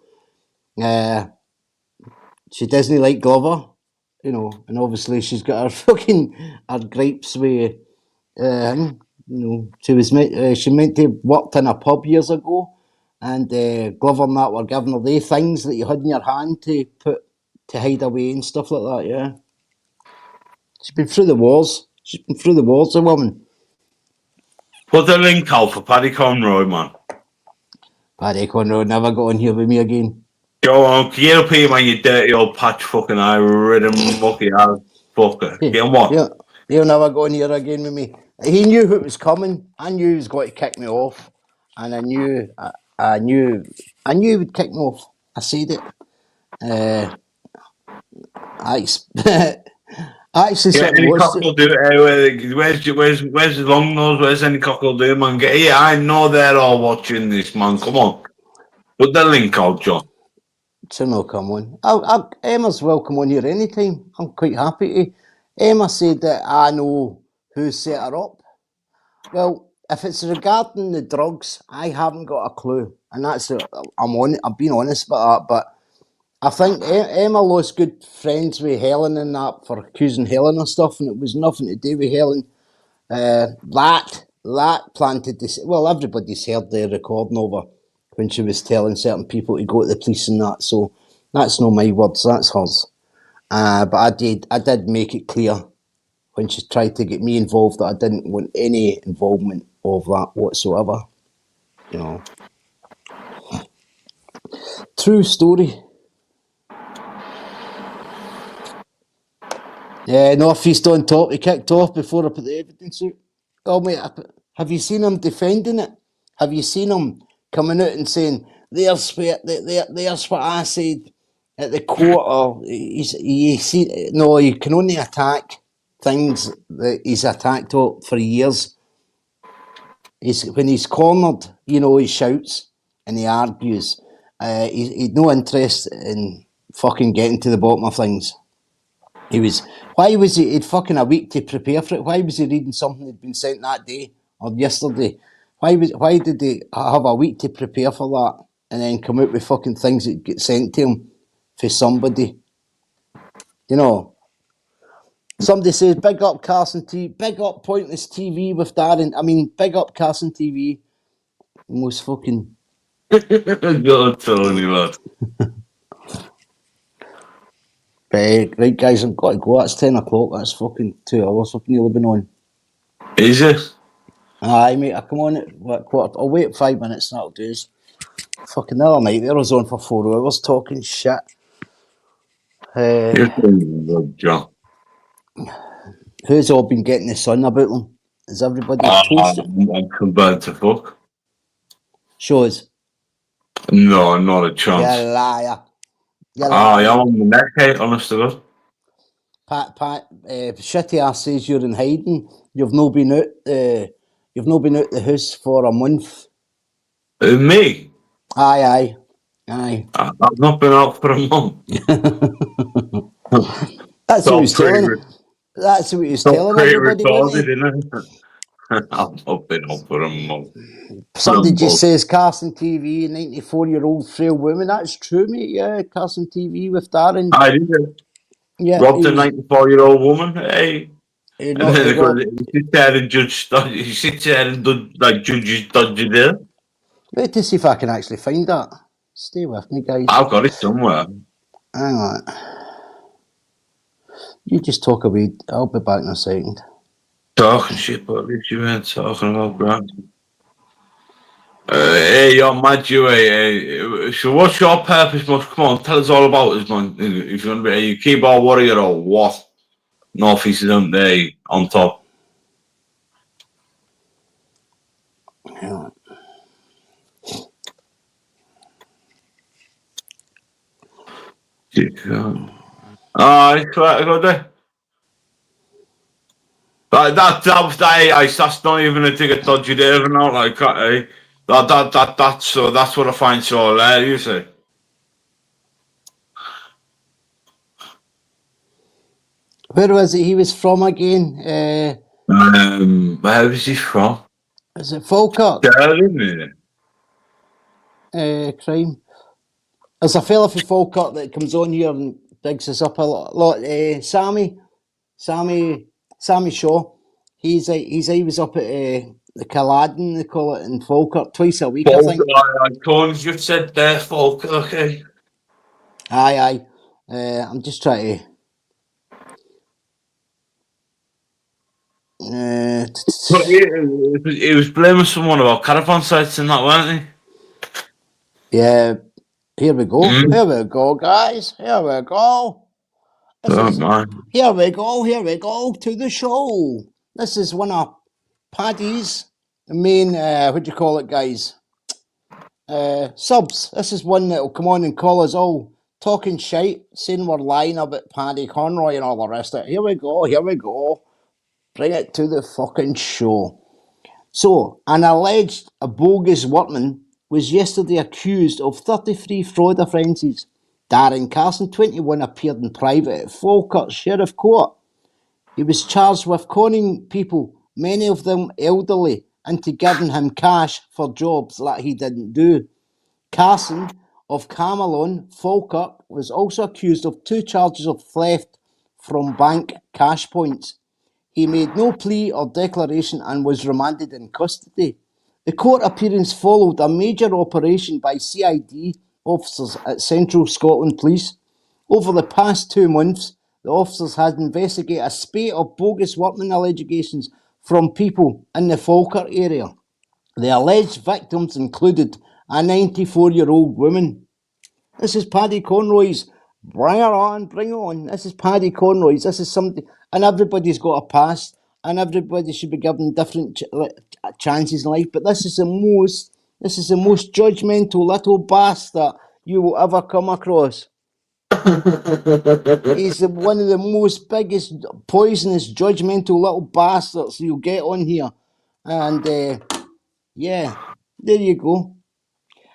She doesn't like Glover, and obviously she's got her fucking her gripes with she meant to worked in a pub years ago, and Glover and that were giving her the things that you had in your hand to hide away and stuff like that. Yeah, she's been through the wars. The woman. Put the link out for Paddy Conroy, man. Paddy Conroy never got on here with me again. Go on, get up here, man, you dirty old patch fucking eye ridden mucky ass fucker. Get on what? Yeah, he'll never go on here again with me. He knew who was coming. I knew he was going to kick me off, and I knew he would kick me off. I said it. I actually certainly watched it. Where's the long nose? Where's any cockle do, man? Get here. I know they're all watching this, man. Come on. Put the link out, John. So no, come on. Emma's welcome on here anytime. I'm quite happy to. Emma said that I know who set her up. Well, if it's regarding the drugs, I haven't got a clue, and I'm being honest about that. But I think Emma lost good friends with Helen and that for accusing Helen of stuff, and it was nothing to do with Helen. That planted this. Well, everybody's heard the recording over when she was telling certain people to go to the police and that. So that's not my words, that's hers. But I did make it clear when she tried to get me involved that I didn't want any involvement of that whatsoever. You know, true story. Yeah, no feast on top. He kicked off before I put the evidence out. Oh mate, have you seen him defending it? Have you seen him coming out and saying, there's what I said at the court? Or no, you can only attack things that he's attacked for years. When he's cornered, he shouts and he argues. He'd no interest in fucking getting to the bottom of things. Why was he'd fucking a week to prepare for it? Why was he reading something that'd been sent that day or yesterday? Why did he have a week to prepare for that and then come out with fucking things that get sent to him for somebody? Somebody says, big up Carson TV, big up Pointless TV with Darren. I mean, big up Carson TV. Most fucking... God, Tony, lad. Right, guys, I've got to go. It's 10 o'clock. That's fucking 2 hours. I've nearly been on. Is it? Aye, mate, I come on at quarter. I'll wait 5 minutes and that'll do us. Fucking the other night, there was on for 4 hours talking shit. You're doing good, John. Who's all been getting the sun about them? Is everybody toasted? I'm compared to fuck. Shows. No, not a chance. You're a liar. You're I'm on the neck, hey, honest to God. Pat, shitty ass says you're in hiding. You've not been out. You've not been out the house for a month. Me? Aye. I've not been out for a month. That's what he was telling. That's what he was telling everybody, wasn't he? I've not been out for a month. Somebody just says Carson TV, 94-year-old frail woman. That's true, mate. Yeah, Carson TV with Darren. I did it. Yeah, robbed a 94-year-old woman. Hey. He sits there and judges dodgy there. Wait to see if I can actually find that. Stay with me, guys. I've got it somewhere. Hang on. You just talk away. I'll be back in a second. Talking shit, but at least you weren't talking about Grant. Hey, you're mad, you. So what's your purpose, man? Come on, tell us all about it, man. If you're going to be a keyboard warrior or what? Northeast is on there, on top. Yeah. I got there. That's not even a thing of dodgy there now, like, that's what I find so hilarious, you see. Where was it he was from again? Where was he from? Is it Falkirk? Crime. There's a fella from Falkirk that comes on here and digs us up a lot. Sammy Shaw. He was up at the Culloden, they call it, in Falkirk, twice a week, I think. Cones, you've said there, Falkirk, okay. Aye. I'm just trying to... He was blaming someone about caravan sites and that, weren't he? Yeah, here we go. Here we go, guys. Here we go. Here we go to the show. This is one of Paddy's main, what do you call it, guys? Subs. This is one that will come on and call us all talking shite, saying we're lying about Paddy Conroy and all the rest of it. Here we go. Bring it to the fucking show. So, an alleged bogus workman was yesterday accused of 33 fraud offences. Darren Carson, 21, appeared in private at Falkirk Sheriff Court. He was charged with conning people, many of them elderly, into giving him cash for jobs that he didn't do. Carson of Camelon, Falkirk, was also accused of 2 charges of theft from bank cash points. He made no plea or declaration and was remanded in custody. The court appearance followed a major operation by CID officers at Central Scotland Police. Over the past 2 months, the officers had investigated a spate of bogus workman allegations from people in the Falkirk area. The alleged victims included a 94-year-old woman. This is Paddy Conroy's. Bring her on, bring her on. This is Paddy Conroy's. This is somebody, and everybody's got a past, and everybody should be given different chances in life. But this is the most judgmental little bastard you will ever come across. He's one of the most biggest, poisonous, judgmental little bastards you'll get on here. And yeah, there you go.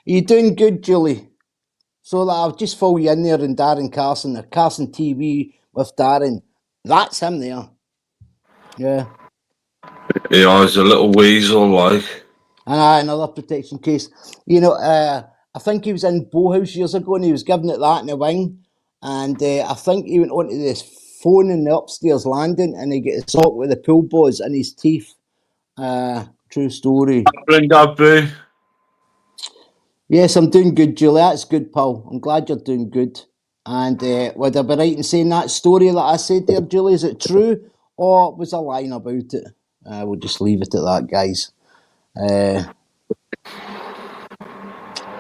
You're doing good, Julie. So that I'll just follow you in there and Darren Carson, or Carson TV with Darren. That's him there. Yeah. Yeah, he's a little weasel, like. And another protection case. You know, I think he was in Bowhouse years ago and he was giving it that in the wing. And I think he went onto this phone in the upstairs landing and he got assault with the pool balls in his teeth. True story. Bring that boo. Yes, I'm doing good, Julie. That's good, pal. I'm glad you're doing good. And would I be right in saying that story that I said there, Julie, is it true or was I lying about it? We'll just leave it at that, guys.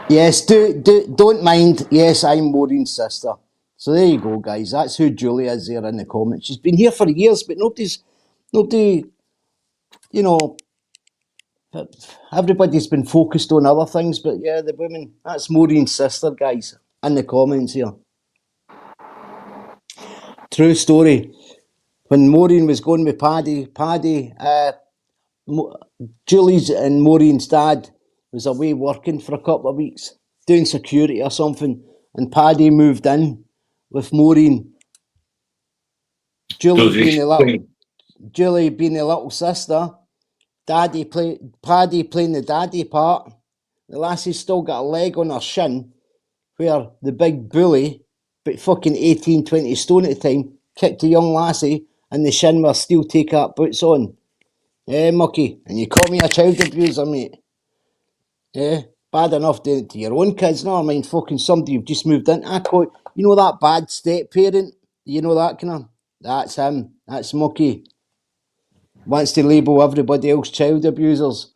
Yes, don't mind. Yes, I'm Maureen's sister. So there you go, guys. That's who Julie is there in the comments. She's been here for years, but nobody, you know, everybody's been focused on other things. But yeah, the women, that's Maureen's sister, guys, in the comments here. True story. When Maureen was going with Paddy, Julie's and Maureen's dad was away working for a couple of weeks, doing security or something, and Paddy moved in with Maureen. Julie being the little sister, Paddy playing the daddy part. The lassie's still got a leg on her shin, where the big bully, but fucking 18, 20 stone at the time, kicked a young lassie and the shin were steel take-up boots on. Yeah, mucky. And you call me a child abuser, mate. Yeah, bad enough doing it to your own kids, never mind fucking somebody you've just moved in. You know that bad step parent? You know that kind of? That's him. That's mucky. Wants to label everybody else child abusers.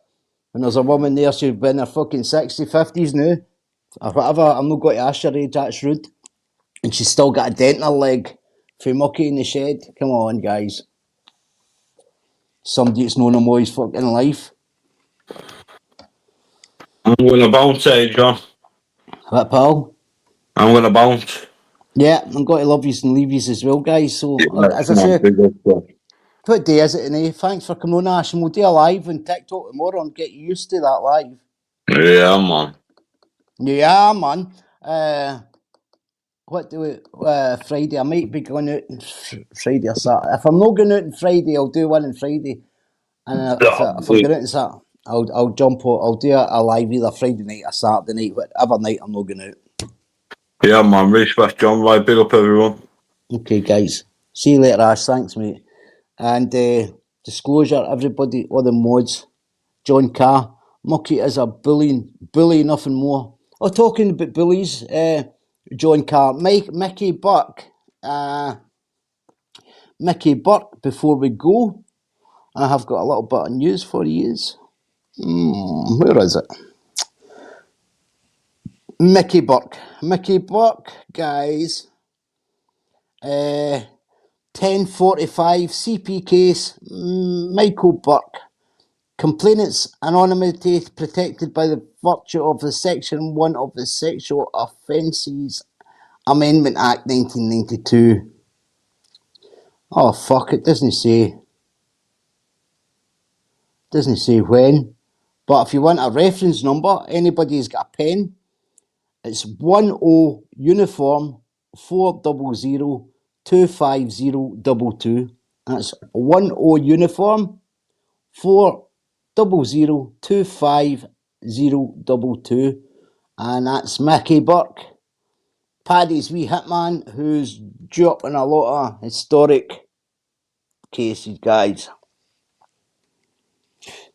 And there's a woman there, she's been in her fucking 60s, 50s now, or whatever. I'm not going to ask her age, that's rude. And she's still got a dent in her leg for mucky in the shed. Come on, guys. Somebody that's known him all his fucking life. I'm going to bounce, John. What, pal? I'm going to bounce. Yeah, I'm going to love yous and leave yous as well, guys. So, Yeah, as I say, what day is it today? Thanks for coming on, Ash, and we'll do a live on TikTok tomorrow and get you used to that live. Yeah, man. Yeah, man. What do we, Friday? I might be going out on Friday or Saturday. If I'm not going out on Friday, I'll do one on Friday. And if I'm going out on Saturday, I'll jump on, I'll do a live either Friday night or Saturday night, whatever night I'm not going out. Yeah, man. Respect, John. Right, big up everyone. Okay, guys. See you later, Ash. Thanks, mate. And disclosure, everybody, all the mods, John Carr, Mucky is a bully, nothing more. Oh, talking about bullies, John Carr, Mickey Burke, before we go, I have got a little bit of news for you. Where is it? Mickey Burke, guys. 1045 CP case, Michael Burke. Complainant's anonymity protected by the virtue of the Section 1 of the Sexual Offences Amendment Act 1992. Oh, fuck, it doesn't say. Doesn't say when. But if you want a reference number, anybody's got a pen, it's 10 uniform 400 25022. That's 10 uniform 400 25022. And that's Mickey Burke, Paddy's wee hitman, who's dropping a lot of historic cases, guys.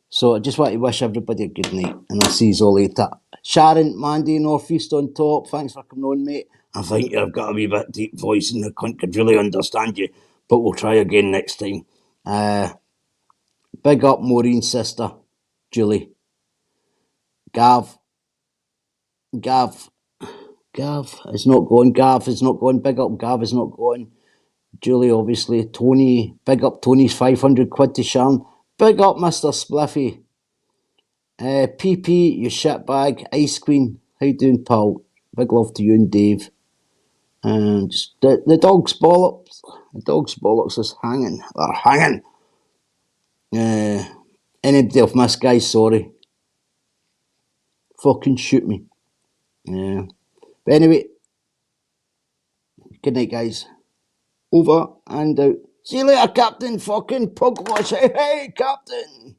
So I just want to wish everybody a good night, and I'll see you all later. Sharon, Mandy, Northeast on top, thanks for coming on, mate. I think you've got a wee bit deep voice and the cunt could really understand you, but we'll try again next time. Big up Maureen's sister, Julie. Gav is not going. Gav is not going. Big up Gav is not going. Julie, obviously. Tony, big up Tony's 500 quid to Sharon. Big up Mr. Spliffy. PP, you shitbag. Ice Queen, how you doing, pal? Big love to you and Dave. And just the dog's bollocks. The dog's bollocks is hanging. They're hanging. Anybody I've missed, guys, sorry. Fucking shoot me. Yeah. But anyway, good night, guys. Over and out. See you later, Captain fucking Pugwash. Hey, Captain.